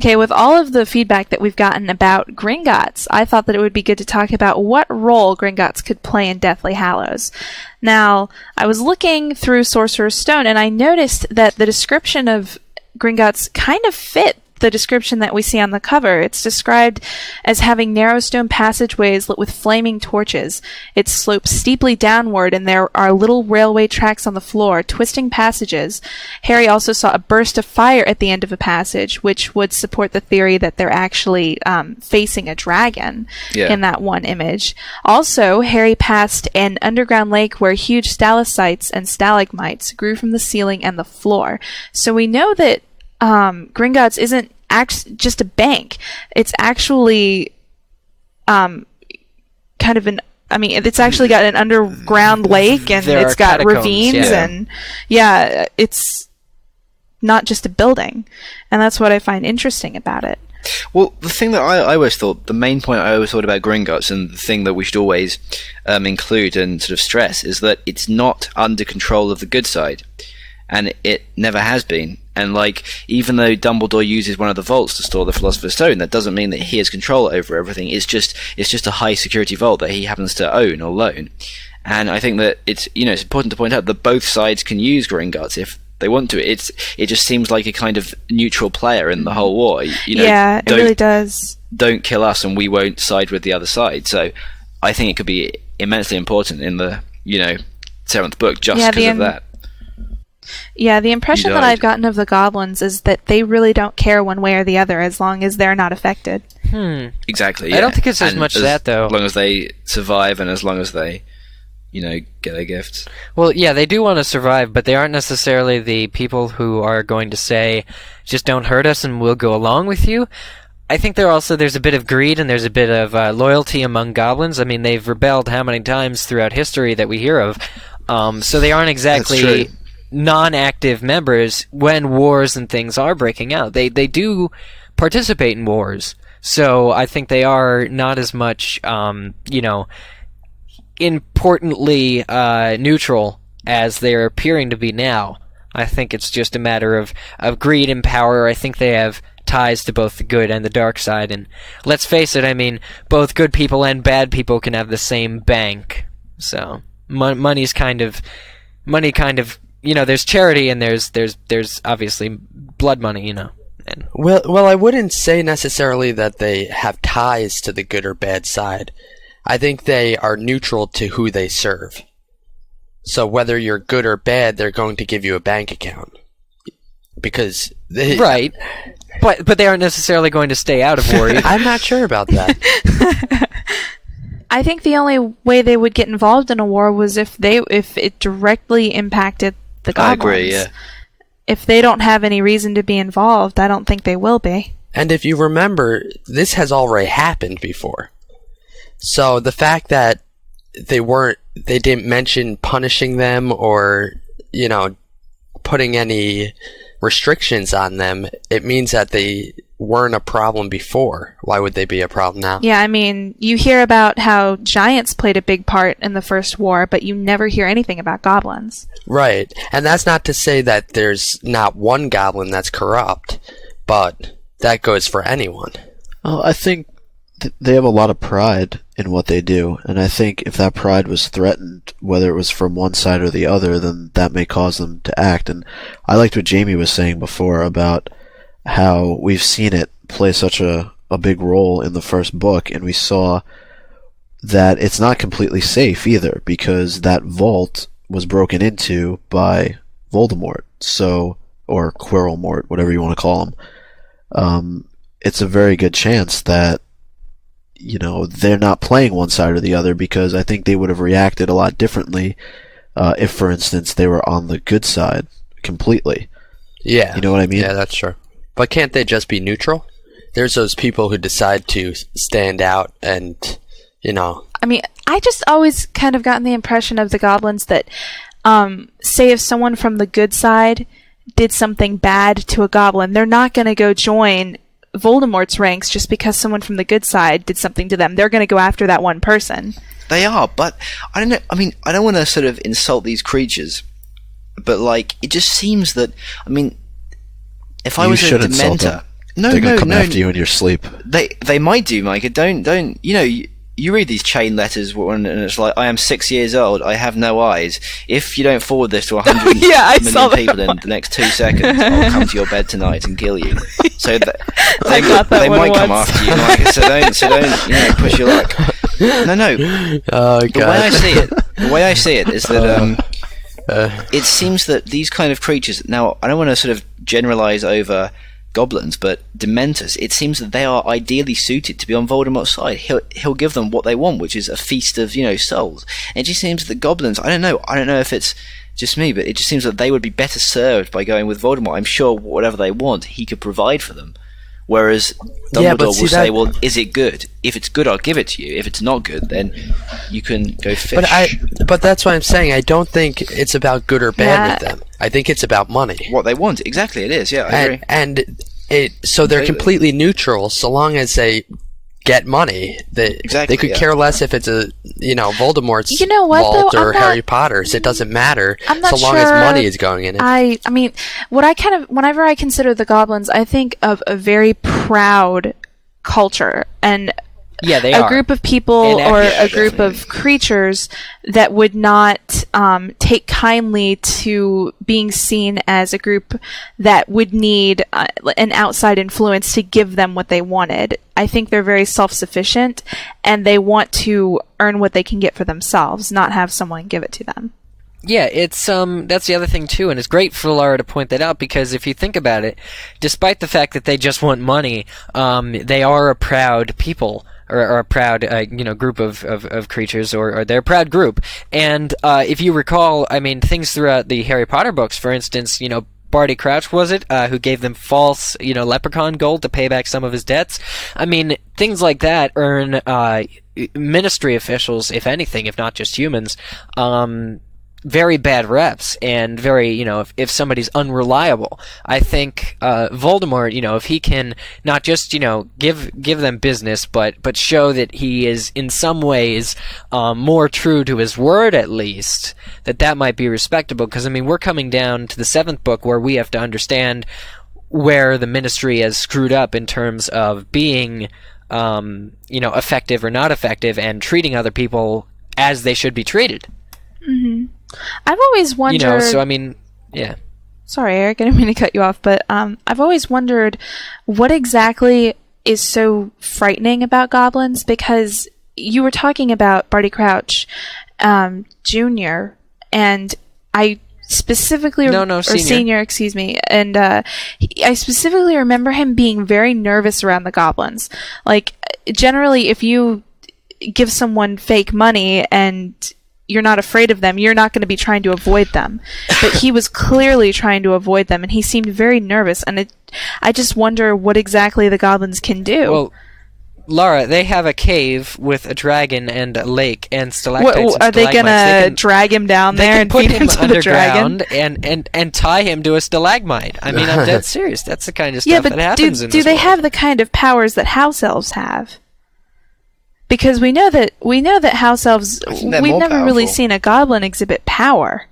D: Okay, with all of the feedback that we've gotten about Gringotts, I thought that it would be good to talk about what role Gringotts could play in Deathly Hallows. Now, I was looking through Sorcerer's Stone, and I noticed that the description of Gringotts kind of fit the description that we see on the cover. It's described as having narrow stone passageways lit with flaming torches. It slopes steeply downward, and there are little railway tracks on the floor, twisting passages. Harry also saw a burst of fire at the end of a passage, which would support the theory that they're actually facing a dragon in that one image. Also, Harry passed an underground lake where huge stalactites and stalagmites grew from the ceiling and the floor. So we know that Gringotts isn't just a bank. It's actually kind of it's actually got an underground lake, and it's got ravines, and it's not just a building. And that's what I find interesting about it.
E: Well, the thing that I always thought, the main point I always thought about Gringotts, and the thing that we should always include and sort of stress, is that it's not under control of the good side. And it never has been. And even though Dumbledore uses one of the vaults to store the Philosopher's Stone, that doesn't mean that he has control over everything. It's just a high security vault that he happens to own or loan. And I think that it's important to point out that both sides can use Gringotts if they want to. It just seems like a kind of neutral player in the whole war.
D: It really does.
E: Don't kill us, and we won't side with the other side. So I think it could be immensely important in the seventh book just because of that.
D: Yeah, the impression that I've gotten of the Goblins is that they really don't care one way or the other as long as they're not affected.
E: Exactly, yeah.
F: I don't think it's as much that, though.
E: As long as they survive and as long as they, get their gifts.
F: Well, yeah, they do want to survive, but they aren't necessarily the people who are going to say, just don't hurt us and we'll go along with you. I think there's a bit of greed and there's a bit of loyalty among goblins. I mean, they've rebelled how many times throughout history that we hear of. So they aren't exactly non-active members when wars and things are breaking out. They do participate in wars, so I think they are not as much, importantly neutral as they're appearing to be now. I think it's just a matter of greed and power. I think they have ties to both the good and the dark side, and let's face it, I mean, both good people and bad people can have the same bank. So money kind of, there's charity and there's obviously blood money, And
G: Well, I wouldn't say necessarily that they have ties to the good or bad side. I think they are neutral to who they serve. So whether you're good or bad, they're going to give you a bank account. Because they...
F: Right. But they aren't necessarily going to stay out of war either.
G: I'm not sure about that.
D: I think the only way they would get involved in a war was if it directly impacted the goblins.
E: I agree, yeah.
D: If they don't have any reason to be involved, I don't think they will be.
G: And if you remember, this has already happened before. So the fact that they didn't mention punishing them or, putting any restrictions on them, it means that they weren't a problem before. Why would they be a problem now?
D: Yeah, I mean, you hear about how giants played a big part in the first war, but you never hear anything about goblins.
G: Right. And that's not to say that there's not one goblin that's corrupt, but that goes for anyone.
C: Well, I think they have a lot of pride in what they do, and I think if that pride was threatened, whether it was from one side or the other, then that may cause them to act. And I liked what Jamie was saying before about how we've seen it play such a big role in the first book, and we saw that it's not completely safe either, because that vault was broken into by Voldemort, or Quirrellmort, whatever you want to call him. It's a very good chance that they're not playing one side or the other, because I think they would have reacted a lot differently if, for instance, they were on the good side completely.
G: Yeah.
C: You know what I mean?
G: Yeah, that's true. But can't they just be neutral? There's those people who decide to stand out and,
D: I mean, I just always kind of gotten the impression of the goblins that, say if someone from the good side did something bad to a goblin, they're not going to go join Voldemort's ranks just because someone from the good side did something to them. They're going to go after that one person.
E: They are, but I don't know. I mean, I don't want to sort of insult these creatures, but it just seems that, if I was a Dementor,
C: they're going to come after you in your sleep.
E: They might do, Micah. Don't you read these chain letters and it's like, I am 6 years old, I have no eyes. If you don't forward this to 100 million people in the next 2 seconds, I'll come to your bed tonight and kill you. So they might come after you, Micah. So don't push your luck. No.
G: Oh, God.
E: The way I see it is that it seems that these kind of creatures. Now, I don't want to sort of generalize over goblins, but Dementors, it seems that they are ideally suited to be on Voldemort's side. He'll give them what they want, which is a feast of souls. And it just seems that goblins, I don't know if it's just me, but it just seems that they would be better served by going with Voldemort. I'm sure whatever they want, he could provide for them. Whereas Dumbledore will say, well, is it good? If it's good, I'll give it to you. If it's not good, then you can go fish.
G: But that's what I'm saying. I don't think it's about good or bad with them. I think it's about money.
E: What they want. Exactly, it is. Yeah, I agree.
G: So they're completely neutral so long as they get money. They could care less if it's Voldemort's vault or Harry Potter's. It doesn't matter so long as money is going in it.
D: I mean, whenever I consider the goblins, I think of a very proud culture and a group of people or a group of creatures that would not take kindly to being seen as a group that would need an outside influence to give them what they wanted. I think they're very self-sufficient, and they want to earn what they can get for themselves, not have someone give it to them.
F: Yeah, it's that's the other thing too, and it's great for Laura to point that out, because if you think about it, despite the fact that they just want money, they are a proud people. Or a proud, group of creatures, or they're a proud group. And if you recall, things throughout the Harry Potter books, for instance, Barty Crouch, was it, who gave them false, leprechaun gold to pay back some of his debts? Things like that earn ministry officials, if anything, if not just humans, very bad reps, and very, if somebody's unreliable. I think Voldemort, if he can not just, give them business, but show that he is in some ways more true to his word, at least, that might be respectable. Because we're coming down to the 7th book, where we have to understand where the ministry has screwed up in terms of being effective or not effective, and treating other people as they should be treated.
D: I've always wondered...
F: You know, so I mean, yeah.
D: Sorry, Eric, I didn't mean to cut you off, but I've always wondered what exactly is so frightening about goblins, because you were talking about Barty Crouch Jr., and I specifically...
F: No,
D: Senior. Or Senior, excuse me. And I specifically remember him being very nervous around the goblins. Like, generally, if you give someone fake money and you're not afraid of them, you're not going to be trying to avoid them. But he was clearly trying to avoid them, and he seemed very nervous. And I just wonder what exactly the goblins can do.
F: Well, Laura, they have a cave with a dragon and a lake and stalactites.
D: Are they going to drag him down there and feed him to the dragon?
F: And tie him to a stalagmite. I mean, I'm dead serious. That's the kind of stuff that happens in this
D: do they
F: world.
D: have the kind of powers that house elves have? Because we know that house elves, we've never really seen a goblin exhibit power.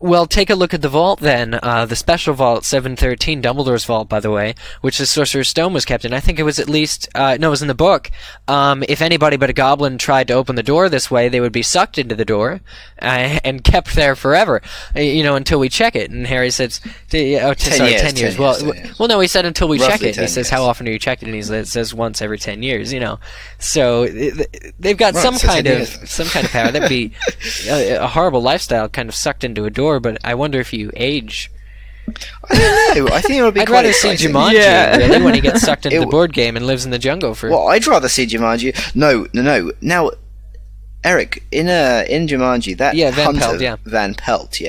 F: Well, take a look at the vault then. The special vault, 713, Dumbledore's vault, by the way, which the Sorcerer's Stone was kept in. I think it was at least, it was in the book. If anybody but a goblin tried to open the door this way, they would be sucked into the door and kept there forever, until we check it. And Harry says, 10 years. Well, no, he said until we check it. And he says, how often do you check it? And he says once every 10 years, So they've got some kind of power. That'd be a horrible lifestyle, kind of sucked into a door. But I wonder if you age.
E: I don't know. I think it would be
F: I'd
E: quite
F: rather see
E: exciting.
F: Jumanji, really, when he gets sucked into the board game and lives in the jungle for...
E: Well, I'd rather see Jumanji. No. Now, Eric, in Jumanji, that Hunter Van Pelt, he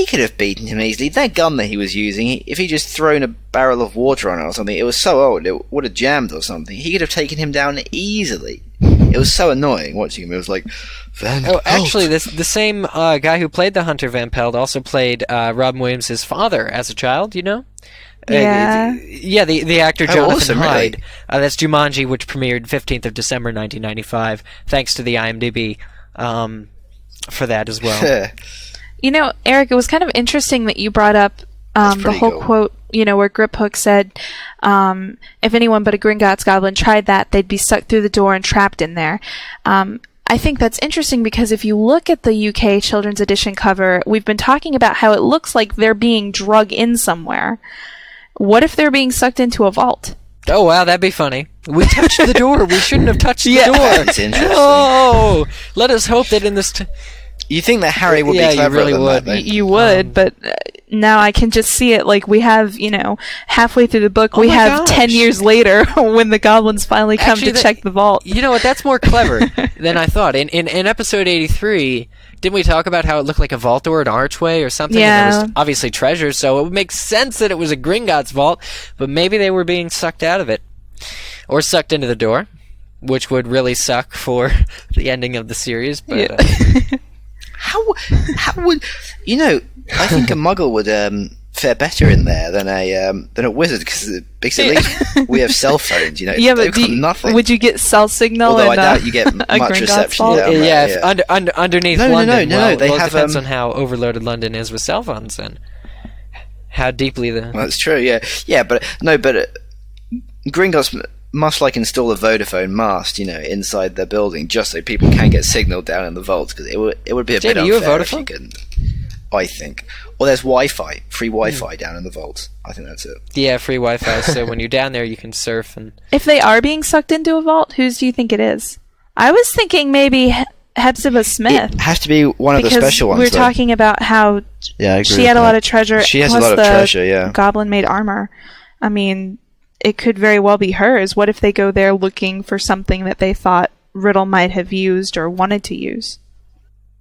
E: could have beaten him easily. That gun that he was using, if he just thrown a barrel of water on it or something, it was so old, it would have jammed or something. He could have taken him down easily. It was so annoying watching him. It was like, Van Pelt.
F: Actually, the same guy who played the Hunter Van Pelt also played Robin Williams' father as a child,
D: Yeah.
F: The actor Jonathan
E: awesome,
F: Hyde.
E: really?
F: That's Jumanji, which premiered 15th of December 1995. Thanks to the IMDb for that as well.
D: Eric, it was kind of interesting that you brought up the whole quote, where Griphook said, if anyone but a Gringotts goblin tried that, they'd be stuck through the door and trapped in there. I think that's interesting because if you look at the UK Children's Edition cover, we've been talking about how it looks like they're being drug in somewhere. What if they're being sucked into a vault?
F: Oh, wow, that'd be funny. We touched the door. We shouldn't have touched the door.
E: That's interesting.
F: Oh, let us hope that in this...
E: You think that Harry would be cleverer
F: you really
E: than
F: would.
E: that,
D: You would, but now I can just see it. Like, we have, halfway through the book, we have 10 years later when the goblins finally come to check the vault.
F: You know what? That's more clever than I thought. In episode 83, didn't we talk about how it looked like a vault or an archway or something?
D: Yeah.
F: And there was obviously treasure, so it would make sense that it was a Gringotts vault, but maybe they were being sucked out of it. Or sucked into the door, which would really suck for the ending of the series. But,
E: How would I think a Muggle would fare better in there than a wizard because at least we have cell phones.
D: Yeah, but
E: they've got nothing.
D: Would you get cell signal?
E: Although I doubt you get much reception.
F: Underneath
E: No,
F: London.
E: no, they
F: it
E: have,
F: depends on how overloaded London is with cell phones and how deeply the.
E: Well, that's true. Yeah, but Gringotts must install a Vodafone mast, inside their building, just so people can get signal down in the vaults, because it would be a bit unfair if you couldn't. I think. Or there's Wi-Fi, free Wi-Fi down in the vaults. I think that's it.
F: Yeah, free Wi-Fi. So when you're down there, you can surf and.
D: If they are being sucked into a vault, whose do you think it is? I was thinking maybe Hepzibah Smith.
E: It has to be one of the special ones.
D: We were talking about how she had a lot of treasure.
E: She has a lot of treasure. Yeah.
D: Goblin-made armor. I mean, it could very well be hers. What if they go there looking for something that they thought Riddle might have used or wanted to use?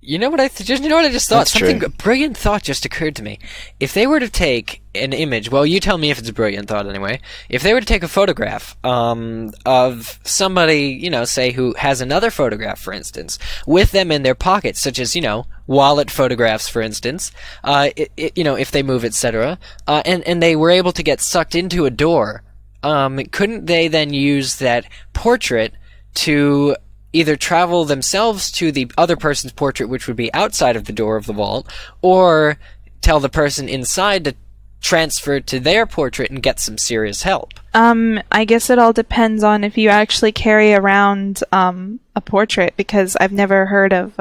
F: You know what I just thought? A brilliant thought just occurred to me. If they were to take an image, well, you tell me if it's a brilliant thought anyway. If they were to take a photograph of somebody, say who has another photograph, for instance, with them in their pockets, such as, wallet photographs, for instance, if they move, etc., and they were able to get sucked into a door, couldn't they then use that portrait to either travel themselves to the other person's portrait, which would be outside of the door of the vault, or tell the person inside to transfer to their portrait and get some serious help?
D: I guess it all depends on if you actually carry around a portrait, because I've never heard of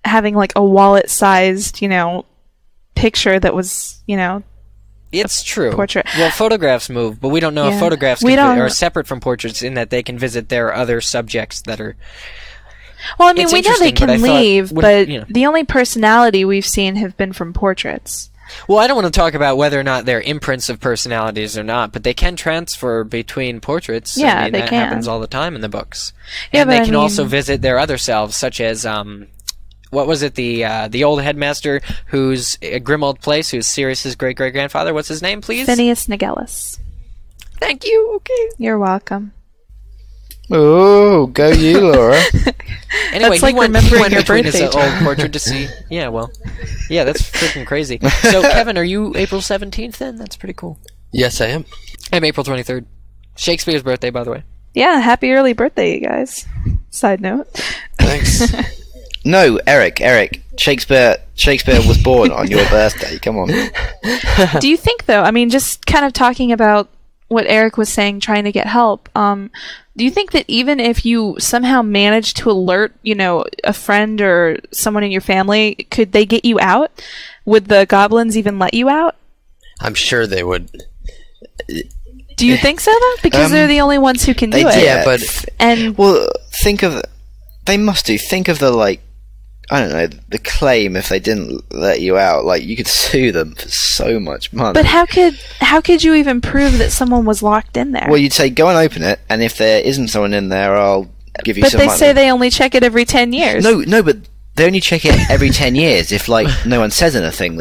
D: having like a wallet-sized, picture that was,
F: It's true.
D: portrait.
F: Well, photographs move, but we don't know if
D: Yeah.
F: photographs are separate from portraits in that they can visit their other subjects that are...
D: Well, I mean,
F: It's
D: we know they
F: interesting, but I
D: can
F: thought
D: leave,
F: when-
D: but the only personality we've seen have been from portraits.
F: Well, I don't want to talk about whether or not they're imprints of personalities or not, but they can transfer between portraits.
D: Yeah,
F: I mean,
D: they
F: that
D: can.
F: happens all the time in the books.
D: Yeah,
F: and
D: but
F: they
D: I
F: can also
D: mean-
F: visit their other selves, such as what was it? The old headmaster who's at Grimmauld Place, who's Sirius's great grandfather. What's his name, please?
D: Phineas Nigellus.
F: Thank you. Okay.
D: You're welcome.
E: Oh, go you, Laura.
F: Anyway,
D: That's like
F: he went
D: remembering your
F: between his
D: birthday,
F: old portrait to see. Yeah, well, yeah, that's freaking crazy. So, Kevin, are you April 17th then? That's pretty cool.
G: Yes, I am.
F: I'm April 23rd. Shakespeare's birthday, by the way.
D: Yeah, happy early birthday, you guys. Side note.
G: Thanks.
E: No, Eric. Shakespeare was born on your birthday. Come on.
D: Do you think, though, I mean, just kind of talking about what Eric was saying, trying to get help, do you think that even if you somehow manage to alert, a friend or someone in your family, could they get you out? Would the goblins even let you out?
G: I'm sure they would.
D: Do you think so, though? Because they're the only ones who can do it.
G: Yeah, but
D: And
E: Well, they must do. Think of the, I don't know, the claim if they didn't let you out. Like, you could sue them for so much money.
D: But how could you even prove that someone was locked in there?
E: Well, you'd say, go and open it, and if there isn't someone in there, I'll give you
D: but
E: some
D: they
E: money.
D: say they only check it every 10 years.
E: No, but they only check it every 10 years if, no one says anything.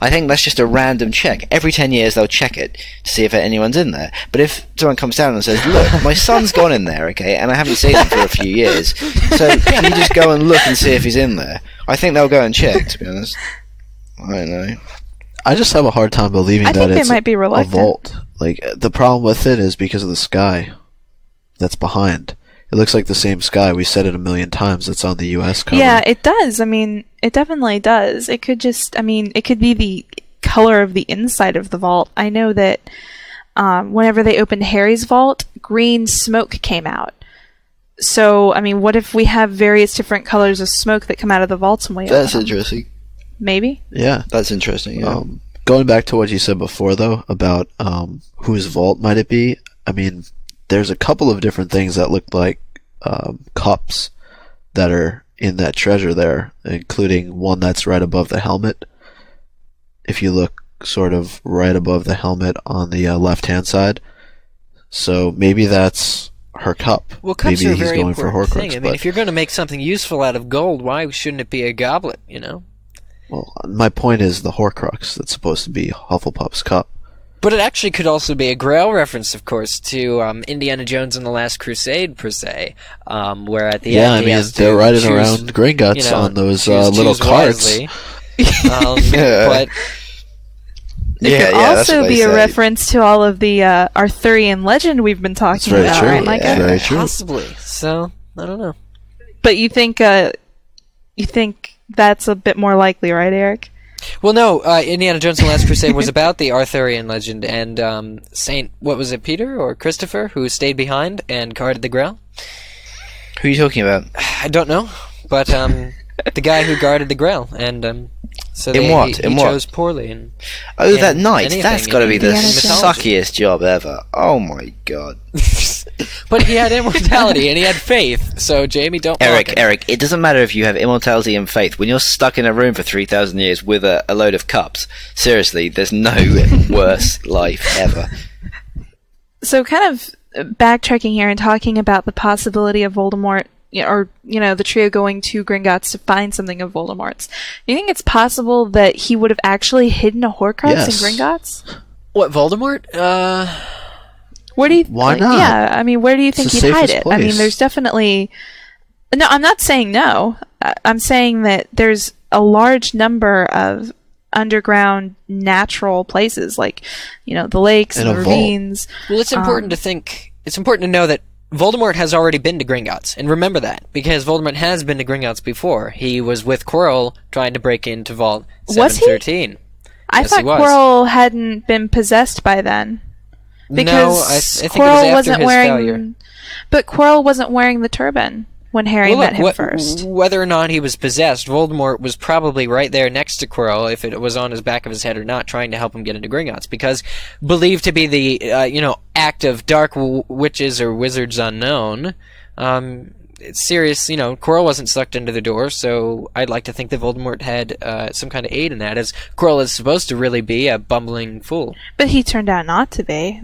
E: I think that's just a random check. Every 10 years, they'll check it to see if anyone's in there. But if someone comes down and says, look, my son's gone in there, okay, and I haven't seen him for a few years, so can you just go and look and see if he's in there? I think they'll go and check, to be honest. I don't know.
C: I just have a hard time believing
D: I
C: that
D: think they
C: it's
D: might be
C: a
D: reluctant.
C: vault. Like, the problem with it is because of the sky that's behind. It looks like the same sky. We said it a million times. It's on the U.S. cover.
D: Yeah, it does. I mean, it definitely does. It could it could be the color of the inside of the vault. I know that whenever they opened Harry's vault, green smoke came out. So, I mean, what if we have various different colors of smoke that come out of the vaults when we
E: That's
D: open them?
E: interesting.
D: Maybe?
C: Yeah.
E: That's interesting, yeah.
C: Going back to what you said before, though, about whose vault might it be, I mean, there's a couple of different things that look like cups that are in that treasure there, including one that's right above the helmet. If you look sort of right above the helmet on the left-hand side. So maybe that's her cup.
F: Well, cups
C: maybe
F: are a
C: he's
F: very
C: going for
F: important
C: Horcrux.
F: thing. I mean, if you're going to make something useful out of gold, why shouldn't it be a goblet,
C: Well, my point is the Horcrux that's supposed to be Hufflepuff's cup.
F: But it actually could also be a Grail reference, of course, to Indiana Jones and the Last Crusade, per se, where at the end he has to
C: they're riding
F: choose,
C: around Gringotts on those
F: choose
C: little carts.
F: wisely. But
D: It could also be a reference to all of the Arthurian legend we've been talking
C: That's very
D: about,
C: true.
D: right, Micah?
C: Yeah. Very true.
F: possibly. So, I don't know.
D: But you think that's a bit more likely, right, Eric?
F: Well, no, Indiana Jones and the Last Crusade was about the Arthurian legend, and what was it, Peter or Christopher, who stayed behind and guarded the Grail?
E: Who are you talking about?
F: I don't know, but the guy who guarded the Grail, and so
E: In what?
F: he chose poorly. And,
E: That
F: in
E: knight.
F: anything,
E: That's got to be the
D: Indiana Jones.
E: suckiest job ever. Oh my god.
F: But he had immortality and he had faith, so Jamie, don't mock it.
E: Eric, it doesn't matter if you have immortality and faith. When you're stuck in a room for 3,000 years with a load of cups, seriously, there's no worse life ever.
D: So kind of backtracking here and talking about the possibility of Voldemort, or, the trio going to Gringotts to find something of Voldemort's. Do you think it's possible that he would have actually hidden a Horcrux
C: Yes.
D: in Gringotts?
F: What, Voldemort?
D: Where do you...
C: Why not?
D: Yeah, I mean, where do you think
C: It's
D: he'd
C: the
D: hide
C: safest
D: it? I mean,
C: place.
D: there's definitely... No, I'm not saying no. I'm saying that there's a large number of underground natural places, like, the lakes and
C: And
D: the
C: a vault.
D: ravines.
F: Well, it's important to think. It's important to know that Voldemort has already been to Gringotts, and remember that because Voldemort has been to Gringotts before. He was with Quirrell trying to break into Vault
D: Was he?
F: 713.
D: I
F: Yes,
D: thought
F: he was.
D: Quirrell hadn't been possessed by then. Because
F: I think
D: Quirrell
F: it was after
D: wasn't
F: his
D: wearing.
F: failure.
D: But Quirrell wasn't wearing the turban when Harry met him first.
F: Whether or not he was possessed, Voldemort was probably right there next to Quirrell, if it was on his back of his head or not, trying to help him get into Gringotts, because believed to be the act of dark witches or wizards unknown. It's serious, Quirrell wasn't sucked into the door, so I'd like to think that Voldemort had some kind of aid in that, as Quirrell is supposed to really be a bumbling fool.
D: But he turned out not to be.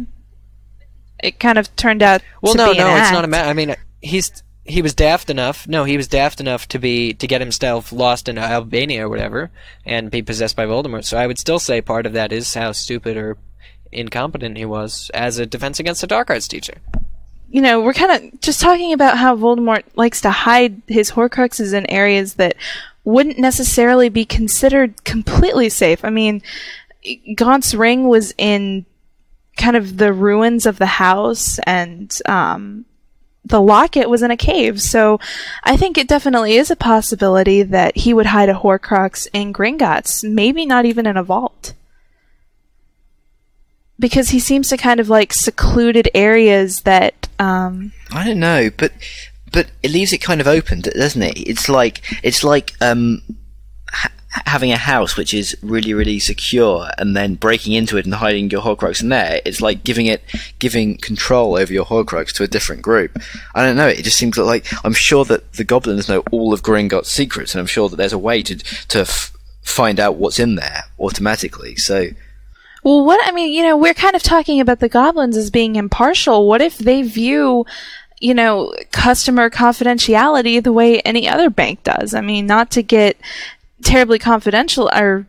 D: It kind of turned out to be an
F: it's
D: act.
F: not a matter. I mean, he was daft enough. No, he was daft enough to get himself lost in Albania or whatever, and be possessed by Voldemort. So I would still say part of that is how stupid or incompetent he was as a defense against the dark arts teacher.
D: We're kind of just talking about how Voldemort likes to hide his Horcruxes in areas that wouldn't necessarily be considered completely safe. I mean, Gaunt's ring was in kind of the ruins of the house, and the locket was in a cave. So I think it definitely is a possibility that he would hide a Horcrux in Gringotts, maybe not even in a vault. Because he seems to kind of like secluded areas that
E: I don't know, but it leaves it kind of open, doesn't it? It's like having a house which is really, really secure, and then breaking into it and hiding your Horcrux in there. It's like giving control over your Horcrux to a different group. I don't know. It just seems like I'm sure that the Goblins know all of Gringotts' secrets, and I'm sure that there's a way to find out what's in there automatically. So.
D: Well, we're kind of talking about the Goblins as being impartial. What if they view, customer confidentiality the way any other bank does? I mean, not to get terribly confidential or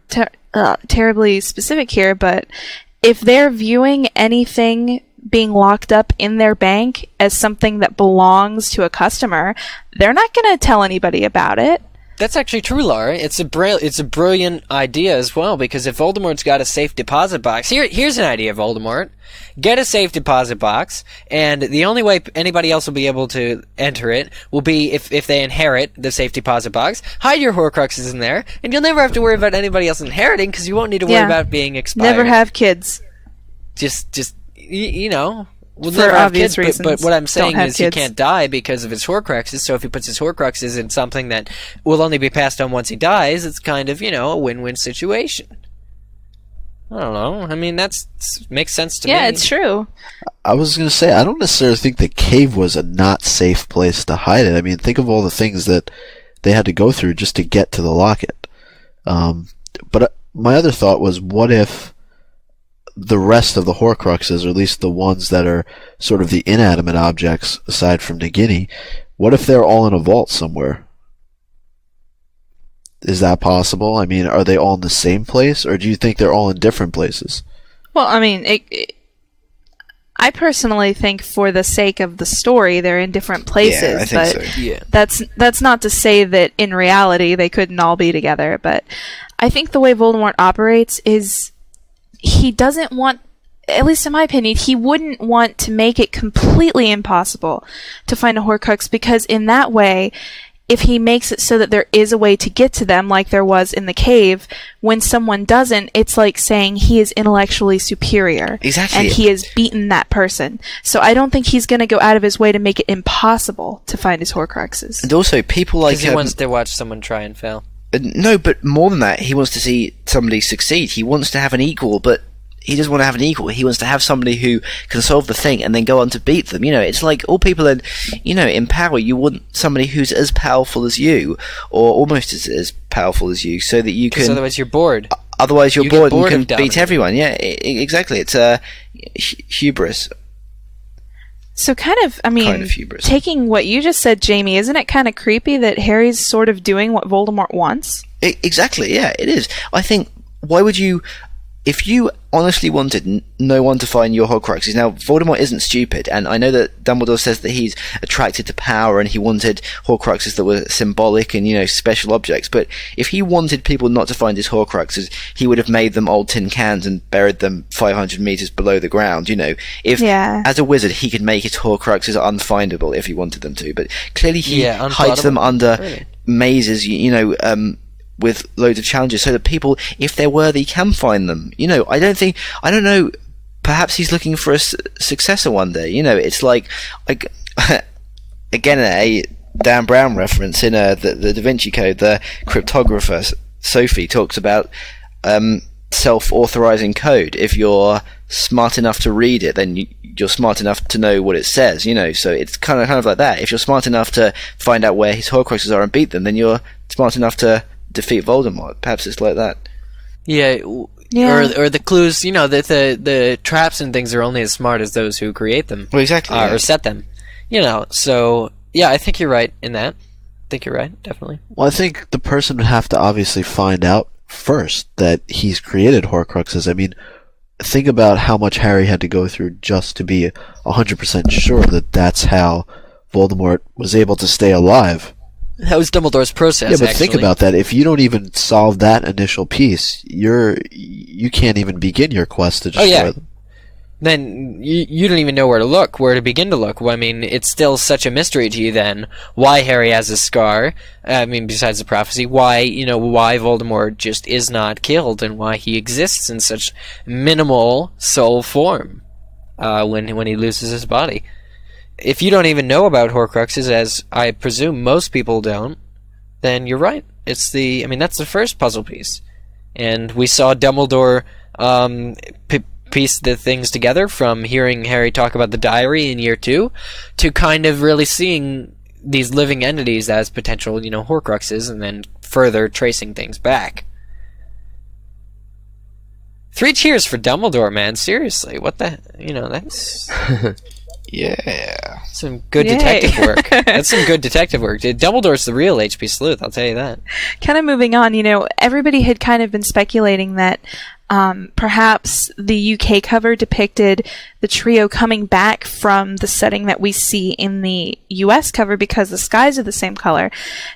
D: terribly specific here, but if they're viewing anything being locked up in their bank as something that belongs to a customer, they're not going to tell anybody about it.
F: That's actually true, Laura. It's a brilliant idea as well, because if Voldemort's got a safe deposit box, here's an idea, Voldemort. Get a safe deposit box, and the only way anybody else will be able to enter it will be if they inherit the safe deposit box. Hide your Horcruxes in there, and you'll never have to worry about anybody else inheriting, because you won't need to worry about being expired.
D: Never have kids.
F: We'll
D: for
F: never
D: obvious
F: have kids,
D: reasons.
F: But what I'm saying is
D: kids.
F: he can't die because of his Horcruxes, so if he puts his Horcruxes in something that will only be passed on once he dies, it's kind of, a win-win situation. I don't know. I mean, makes sense to me.
D: Yeah, it's true.
C: I was going to say, I don't necessarily think the cave was a not safe place to hide it. I mean, think of all the things that they had to go through just to get to the locket. But my other thought was, what if the rest of the Horcruxes, or at least the ones that are sort of the inanimate objects aside from Nagini, what if they're all in a vault somewhere? Is that possible? I mean, are they all in the same place, or do you think they're all in different places?
D: Well, I mean, I personally think for the sake of the story, they're in different places.
E: Yeah, I think so.
F: Yeah.
D: That's not to say that in reality they couldn't all be together, but I think the way Voldemort operates is he doesn't want, at least in my opinion, he wouldn't want to make it completely impossible to find a Horcrux, because in that way, if he makes it so that there is a way to get to them, like there was in the cave, when someone doesn't, it's like saying he is intellectually superior.
E: Exactly.
D: And he has beaten that person. So I don't think he's going to go out of his way to make it impossible to find his Horcruxes.
E: And also, people like...
F: Because he wants to watch someone try and fail.
E: No, but more than that, he wants to see somebody succeed. He wants to have an equal, but he doesn't want to have an equal. He wants to have somebody who can solve the thing and then go on to beat them. It's like all people are, in power. You want somebody who's as powerful as you, or almost as powerful as you, so that you can...
F: otherwise you're bored.
E: Otherwise you're bored and you can
F: of
E: beat
F: dominating.
E: everyone. Yeah, exactly. It's hubris.
D: So kind of
E: hubris.
D: taking what you just said, Jamie, isn't it kind of creepy that Harry's sort of doing what Voldemort wants?
E: Exactly, yeah, it is. I think, why would you... If you honestly wanted no one to find your Horcruxes, now Voldemort isn't stupid, and I know that Dumbledore says that he's attracted to power and he wanted Horcruxes that were symbolic and, special objects, but if he wanted people not to find his Horcruxes, he would have made them old tin cans and buried them 500 meters below the ground, As a wizard, he could make his Horcruxes unfindable if he wanted them to, but clearly he hides them under mazes, with loads of challenges, so that people, if they're worthy, can find them. I don't know perhaps he's looking for a successor one day. You know, it's like again, a Dan Brown reference in the Da Vinci Code. The cryptographer Sophie talks about self-authorizing code. If you're smart enough to read it, then you're smart enough to know what it says. You know, so it's kind of like that. If you're smart enough to find out where his Horcruxes are and beat them, then you're smart enough to defeat Voldemort. Perhaps it's like that.
F: Yeah. Or the clues, you know, that the traps and things are only as smart as those who create them.
E: Well, exactly.
F: Or set them. You know, so, yeah, I think you're right in that. I think you're right, definitely.
C: Well, I think the person would have to obviously find out first that he's created Horcruxes. I mean, think about how much Harry had to go through just to be 100% sure that that's how Voldemort was able to stay alive.
F: That was Dumbledore's process,
C: Yeah, but
F: actually.
C: think about that. If you don't even solve that initial piece, you can't even begin your quest to destroy them.
F: Then you don't even know where to begin to look. Well, I mean, it's still such a mystery to you then why Harry has a scar. I mean, besides the prophecy, why Voldemort just is not killed and why he exists in such minimal soul form when he loses his body. If you don't even know about Horcruxes, as I presume most people don't, then you're right. That's the first puzzle piece. And we saw Dumbledore piece the things together from hearing Harry talk about the diary in year 2 to kind of really seeing these living entities as potential, Horcruxes, and then further tracing things back. 3 cheers for Dumbledore, man. Seriously, what the... that's...
E: Yeah.
F: Some good detective work. That's some good detective work. Dumbledore's the real H.P. Sleuth, I'll tell you that.
D: Kind of moving on, everybody had kind of been speculating that perhaps the UK cover depicted the trio coming back from the setting that we see in the US cover because the skies are the same color.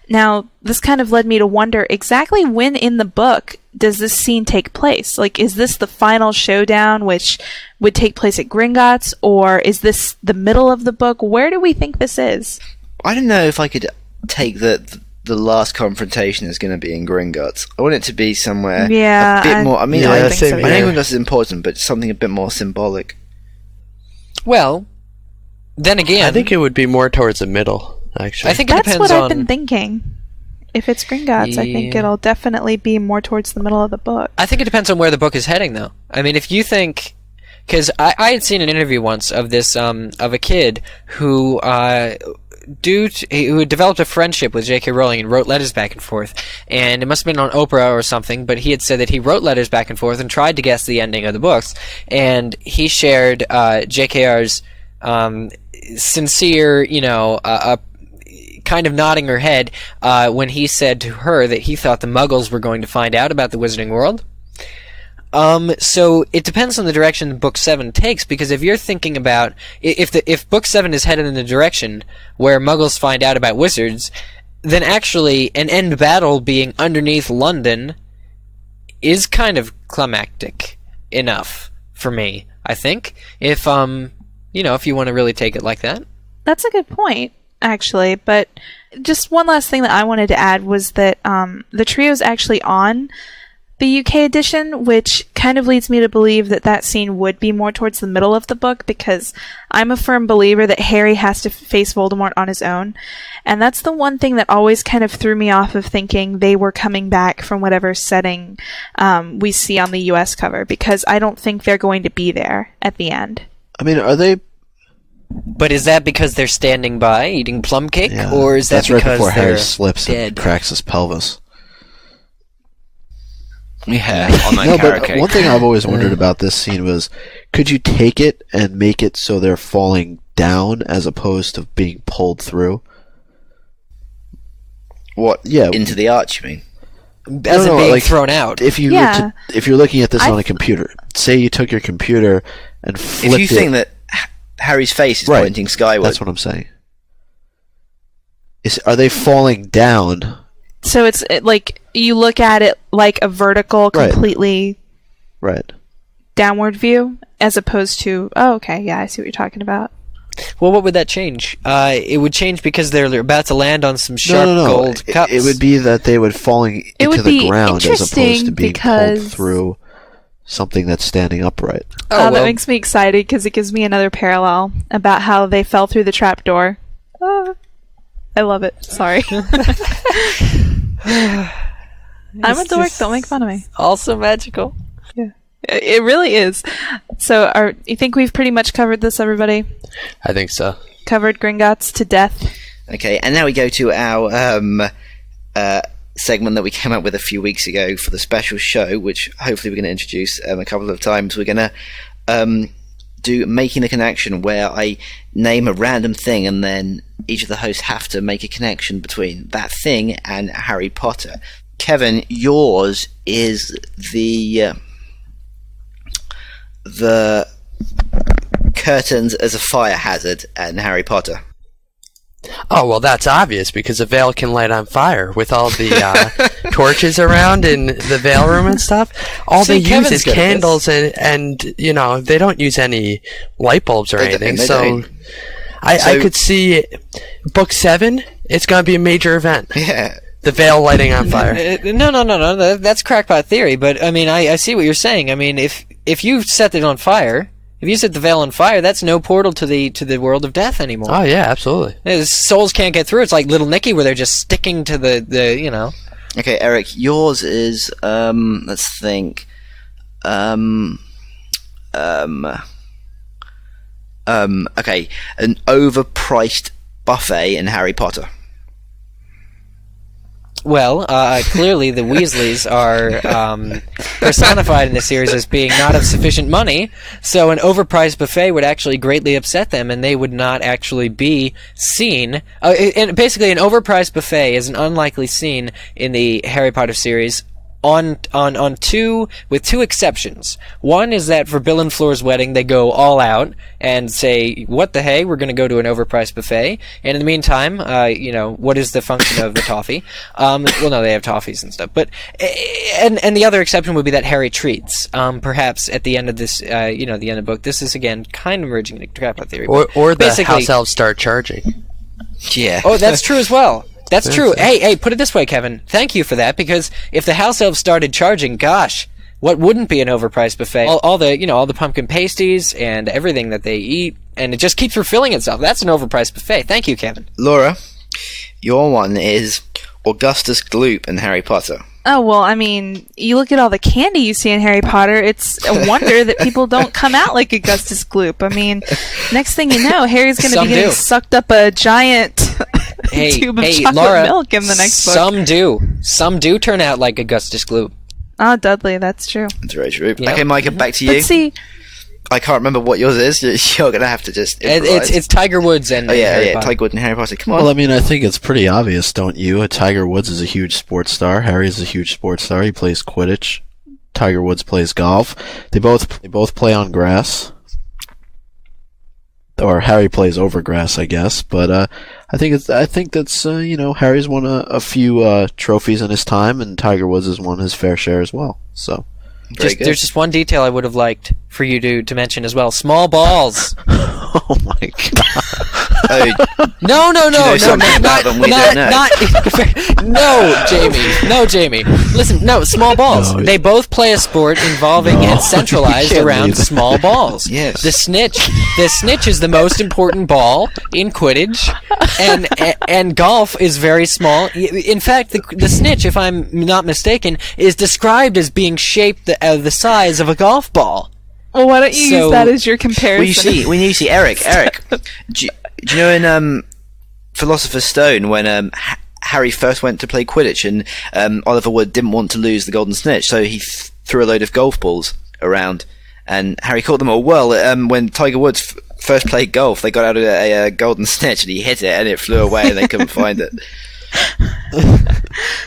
D: Now, this kind of led me to wonder exactly when in the book does this scene take place? Like, is this the final showdown, which would take place at Gringotts, or is this the middle of the book? Where do we think this is?
E: I don't know if I could take the last confrontation is going to be in Gringotts. I want it to be somewhere a bit more... I mean, I think Gringotts is important, but something a bit more symbolic.
F: Well, then again...
G: I think it would be more towards the middle, actually.
F: I think it depends
D: on... That's what I've been thinking. If it's Gringotts, I think it'll definitely be more towards the middle of the book.
F: I think it depends on where the book is heading, though. I mean, if you think... Because I had seen an interview once of this, of a kid who... who had developed a friendship with J.K. Rowling and wrote letters back and forth. And it must have been on Oprah or something, but he had said that he wrote letters back and forth and tried to guess the ending of the books. And he shared J.K.R.'s sincere, kind of nodding her head when he said to her that he thought the Muggles were going to find out about the Wizarding World. So it depends on the direction Book 7 takes, because if you're thinking about if Book 7 is headed in the direction where Muggles find out about wizards, then actually an end battle being underneath London is kind of climactic enough for me, I think. If if you want to really take it like that.
D: That's a good point, actually, but just one last thing that I wanted to add was that the trio's actually on the UK edition, which kind of leads me to believe that scene would be more towards the middle of the book, because I'm a firm believer that Harry has to face Voldemort on his own. And that's the one thing that always kind of threw me off of thinking they were coming back from whatever setting we see on the US cover, because I don't think they're going to be there at the end.
C: I mean, are they...
F: But is that because they're standing by eating plum cake, or is that
C: that's
F: because
C: right before
F: they're
C: Harry slips
F: dead?
C: And cracks his pelvis?
E: Yeah, on that carrot
C: but
E: cake.
C: One thing I've always wondered about this scene was, could you take it and make it so they're falling down as opposed to being pulled through?
E: What?
C: Yeah,
E: into the arch, you mean?
F: As in being thrown out.
C: If you if you're looking at this on a computer, say you took your computer and flipped it.
E: If you think that Harry's face is pointing skyward,
C: that's what I'm saying. Are they falling down?
D: So it's like you look at it like a vertical, completely downward view, as opposed to, I see what you're talking about.
F: Well, what would that change? It would change because they're about to land on some sharp gold cups.
C: It would be that they would falling into the ground as opposed to being pulled through something that's standing upright.
D: That makes me excited because it gives me another parallel about how they fell through the trapdoor. I love it. Sorry. I'm a dork. Don't make fun of me.
F: Also magical.
D: Yeah. It really is. So, you think we've pretty much covered this, everybody?
G: I think so.
D: Covered Gringotts to death.
E: Okay, and now we go to our segment that we came up with a few weeks ago for the special show, which hopefully we're going to introduce a couple of times. We're going to do Making a Connection, where I name a random thing and then each of the hosts have to make a connection between that thing and Harry Potter. Kevin, yours is the curtains as a fire hazard and Harry Potter.
G: Oh, well, that's obvious, because a veil can light on fire with all the torches around in the veil room and stuff. All they use is candles and, you know, they don't use any light bulbs or anything. So I could see book 7, it's going to be a major event.
E: Yeah.
G: The veil lighting on fire.
F: No. That's crackpot theory, but, I mean, I see what you're saying. I mean, if you set it on fire... If you set the veil on fire, that's no portal to the world of death anymore.
G: Oh yeah, absolutely.
F: Souls can't get through. It's like Little Nicky, where they're just sticking to the you know.
E: Okay, Eric, yours is let's think. Okay, an overpriced buffet in Harry Potter.
F: Well, clearly the Weasleys are personified in the series as being not of sufficient money, so an overpriced buffet would actually greatly upset them, and they would not actually be seen. And basically, an overpriced buffet is an unlikely scene in the Harry Potter series. With two exceptions. One is that for Bill and Floor's wedding, they go all out and say, "What the hey? We're going to go to an overpriced buffet." And in the meantime, you know, what is the function of the toffee? Well, no, they have toffees and stuff. But and the other exception would be that Harry treats. Perhaps at the end of this, you know, the end of the book. This is again kind of merging the crackpot theory.
G: Or the house elves start charging.
E: Yeah.
F: Oh, that's true as well. That's true. Hey, put it this way, Kevin. Thank you for that, because if the house elves started charging, gosh, what wouldn't be an overpriced buffet? All the pumpkin pasties and everything that they eat, and it just keeps refilling itself. That's an overpriced buffet. Thank you, Kevin.
E: Laura, your one is Augustus Gloop in Harry Potter.
D: Oh, well, I mean, you look at all the candy you see in Harry Potter, it's a wonder that people don't come out like Augustus Gloop. I mean, next thing you know, Harry's going to be getting sucked up a giant tube of chocolate
F: Laura,
D: milk in the next book.
E: Some
F: do turn out like Augustus Gloop.
D: Oh, Dudley, that's true.
E: That's very true.
F: Yep.
E: Okay, Micah, back to you.
D: But see...
E: I can't remember what yours is. You're going to have to just improvise.
F: It's Tiger Woods and Harry Potter.
E: Tiger Woods and Harry Potter. Come on.
C: Well, I mean, I think it's pretty obvious, don't you? Tiger Woods is a huge sports star. Harry is a huge sports star. He plays Quidditch. Tiger Woods plays golf. They both play on grass. Or Harry plays over grass, I guess. But I think that's you know, Harry's won a few trophies in his time, and Tiger Woods has won his fair share as well. So.
F: There's just one detail I would have liked for you to mention as well. Small balls.
C: Oh my god.
F: No, Jamie. Listen, no, small balls.
C: No,
F: they both play a sport involving and centralized around small balls.
E: Yes.
F: The snitch is the most important ball in Quidditch, and golf is very small. In fact, the snitch, if I'm not mistaken, is described as being shaped the size of a golf ball.
D: Well, why don't you use that as your comparison?
E: When you see Eric, do you know in Philosopher's Stone when Harry first went to play Quidditch and Oliver Wood didn't want to lose the golden snitch, so he threw a load of golf balls around, and Harry caught them all. Well, when Tiger Woods first played golf, they got out a golden snitch and he hit it and it flew away and they couldn't find it.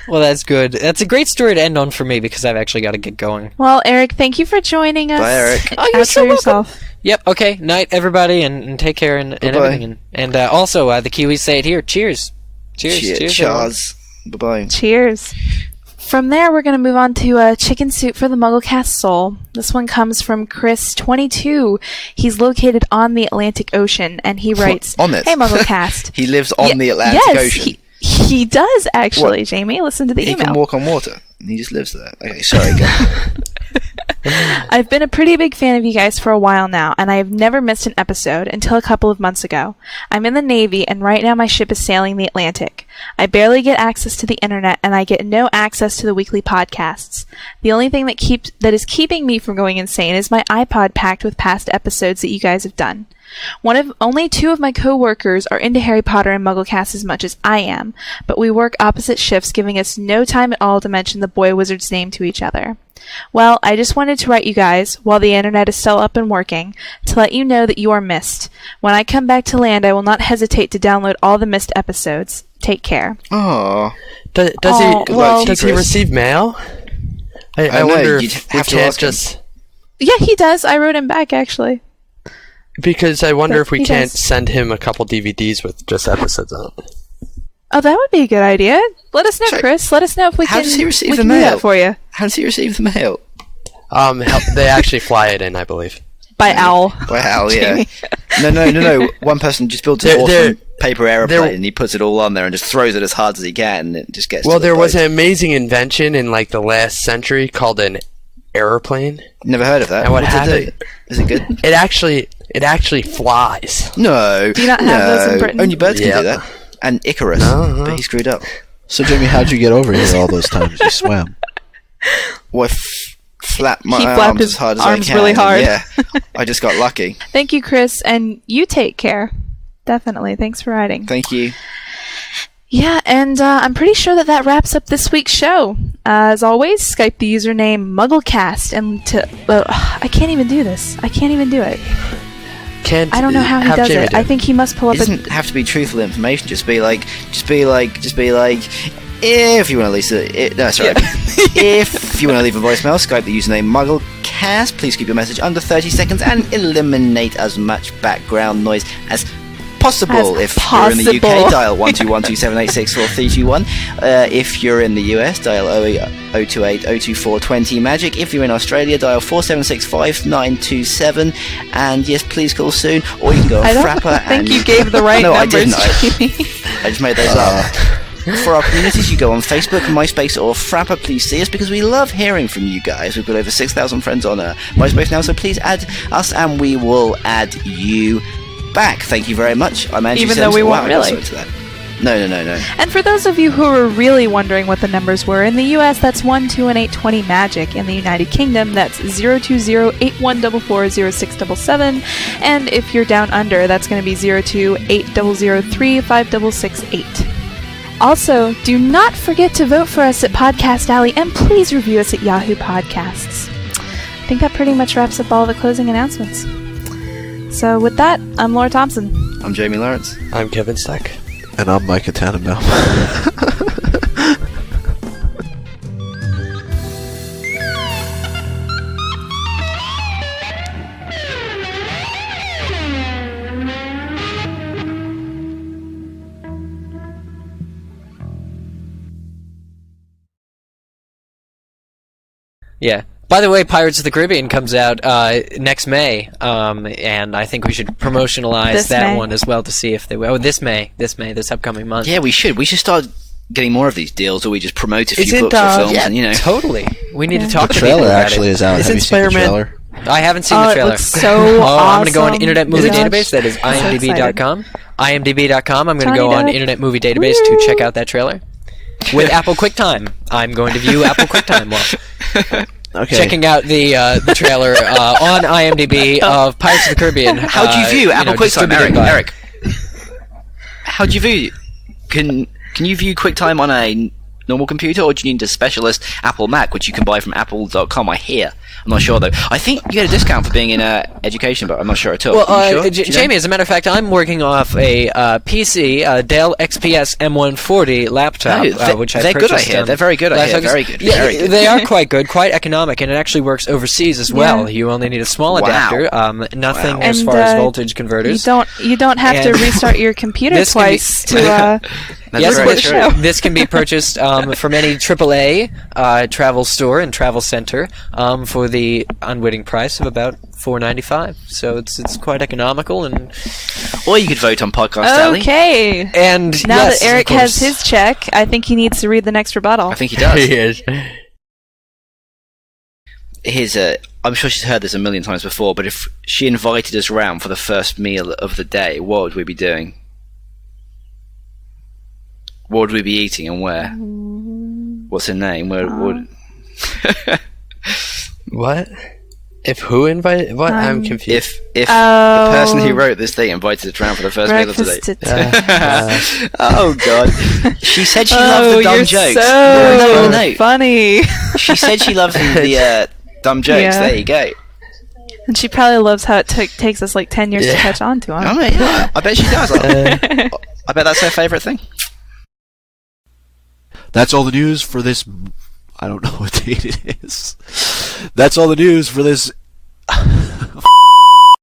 F: Well, that's good. That's a great story to end on for me, because I've actually got to get going.
D: Well, Eric, thank you for joining us.
E: Bye, Eric.
F: Oh, you're so yourself. Yep. Okay. Night, everybody, and take care and everything. And also, the Kiwis say it here. Cheers.
E: Cheers. Bye-bye.
D: Cheers. From there, we're going to move on to Chicken Soup for the MuggleCast Soul. This one comes from Chris22. He's located on the Atlantic Ocean, and he writes,
E: on it?
D: Hey, MuggleCast.
E: He lives on the Atlantic Ocean.
D: He does, actually, Jamie. Listen to the email.
E: He can walk on water. He just lives there. Okay, sorry, go.
D: I've been a pretty big fan of you guys for a while now, and I have never missed an episode until a couple of months ago. I'm in the Navy, and right now my ship is sailing the Atlantic. I barely get access to the internet, and I get no access to the weekly podcasts. The only thing that is keeping me from going insane is my iPod packed with past episodes that you guys have done. Only 2 of my co-workers are into Harry Potter and MuggleCast as much as I am, but we work opposite shifts, giving us no time at all to mention the boy wizard's name to each other. Well, I just wanted to write you guys, while the internet is still up and working, to let you know that you are missed. When I come back to land, I will not hesitate to download all the missed episodes. Take care.
B: Aww.
G: Does he receive mail? I wonder if we can't just...
D: Yeah, he does. I wrote him back, actually.
G: Because I wonder
D: But
G: if we
D: he
G: can't
D: does.
G: send him a couple DVDs with just episodes on it.
D: Oh, that would be a good idea. Let us know,
E: Sorry,
D: Chris. Let us know if we
E: how
D: can.
E: does he receive
D: we
E: the
D: can do
E: mail?
D: that for you
E: How does he receive the mail?
G: They actually fly it in, I believe.
D: by owl.
E: Wow, yeah. No. One person just built an awesome paper aeroplane and he puts it all on there and just throws it as hard as he can and it just gets
G: Well,
E: to the
G: there was
E: boat.
G: an amazing invention in like the last century called an aeroplane.
E: Never heard of that.
G: And what
E: What's it
G: happened?
E: do? Is it good?
G: It actually flies.
E: No.
D: Do you not have those in Britain?
E: Only birds can
G: Yeah.
E: do that. And Icarus,
G: Uh-huh.
E: but he screwed up.
C: So, Jamie, how'd you get over here all those times you swam?
E: Well, I flapped my
D: He flapped
E: arms
D: his
E: as hard as
D: arms
E: I can.
D: really hard.
E: Yeah, I just got lucky.
D: Thank you, Chris, and you take care. Definitely. Thanks for writing.
E: Thank you.
D: Yeah, and I'm pretty sure that wraps up this week's show. As always, Skype the username MuggleCast, and I can't even do this. I can't even do it. I don't know how he does
G: Jamie
D: it. I think he must pull
E: It
D: up
E: doesn't have to be truthful information. Just be like, if you want to leave if you want to leave a voicemail, Skype the username MuggleCast. Please keep your message under 30 seconds and eliminate as much background noise as possible.
D: As
E: If you're in the UK,
D: possible.
E: dial 12127864321. If you're in the US, dial 028-024-20 magic. If you're in Australia, dial 476-5927. And yes, please call soon. Or you can go on
D: I don't
E: Frapper
D: think
E: and
D: you gave the right
E: no, I
D: numbers,
E: didn't.
D: Jamie.
E: I just made those up. For our communities, you go on Facebook, MySpace, or Frapper. Please see us because we love hearing from you guys. We've got over 6,000 friends on MySpace now, so please add us and we will add you back. Thank you very much. I'm Angie
D: Even though
E: Sims.
D: we won't
E: Wow, I got
D: really.
E: so into that. No.
D: And for those of you who are really wondering what the numbers were, in the US that's 1, 2, and 8, 20 magic. In the United Kingdom, that's 020-8144-0677. And if you're down under, that's going to be 02800356668. Also, do not forget to vote for us at Podcast Alley, and please review us at Yahoo Podcasts. I think that pretty much wraps up all the closing announcements. So with that, I'm Laura Thompson.
E: I'm Jamie Lawrence.
G: I'm Kevin Stack.
C: And I'm Micah Tannenbaum.
F: Yeah. By the way, Pirates of the Caribbean comes out next May, and I think we should promotionalize
D: This
F: that
D: May.
F: one as well to see if they will. Oh, this upcoming month.
E: Yeah, we should. We should start getting more of these deals, or we just promote a few
G: Isn't,
E: books or films,
F: Yeah,
E: and you know.
F: totally. We need to talk
C: The
F: to people
C: trailer
F: about
C: actually
F: it.
C: is out.
G: Isn't
C: Have you seen the
G: Spider-Man-
C: trailer?
F: I haven't seen
D: Oh,
F: the
D: it
F: trailer.
D: looks so
F: I'm going to go on
D: awesome.
F: Internet Movie
D: Gosh.
F: Database. That is
D: I'm so
F: imdb.com. imdb.com. I'm going to go
D: Johnny
F: on
D: Depp.
F: Internet Movie Database to check out that trailer. With Apple QuickTime. I'm going to view Apple QuickTime while
C: Okay.
F: checking out the trailer on IMDb of Pirates of the Caribbean.
E: How do you view Apple QuickTime,
F: distributed
E: Eric?
F: by-
E: How do you view? Can you view QuickTime on a normal computer, or do you need a specialist Apple Mac, which you can buy from Apple.com? I hear. I'm not sure though. I think you get a discount for being in education, but I'm not sure at all.
F: Well,
E: Are you sure? Do you know?
F: Jamie, as a matter of fact, I'm working off a PC, Dell XPS M140 laptop,
E: Oh,
F: which I
E: they're good, I
F: purchased.
E: hear. They're very good, I hear.
F: last August.
E: Very good.
F: Yeah,
E: Very good.
F: they are quite good, quite economic, and it actually works overseas as well.
D: Yeah.
F: You only need a small
E: Wow.
F: adapter, nothing
E: Wow.
F: as
D: And,
F: far as voltage converters.
D: You don't have to
F: And
D: restart your computer
F: this can be-
D: twice to
E: That's
F: Yes,
E: very
F: this,
E: true.
F: this can be purchased from any AAA travel store and travel center for the unwitting price of about $4.95. So it's quite economical, and
E: Or you could vote on Podcast Alley.
D: Okay.
F: and
D: Now
F: yes,
D: that Eric
F: of
D: has
F: course.
D: his check, I think he needs to read the next rebuttal.
E: I think he does.
G: He is.
E: Here's I'm sure she's heard this a million times before, but if she invited us round for the first meal of the day, what would we be doing? What would we be eating and where? What's her name? Where would...
G: What? If who invited? What? I'm confused.
E: If the person who wrote this thing invited us round for the first meal of the day. Oh God! She said she loved the dumb jokes. No.
D: Funny.
E: She said she loves the dumb jokes.
D: Yeah.
E: There you go.
D: And she probably loves how it takes us like 10 years to catch on to them.
E: Oh yeah, I bet she does. I bet that's her favourite thing.
C: That's all the news for this. I don't know what date it is. That's all the news for this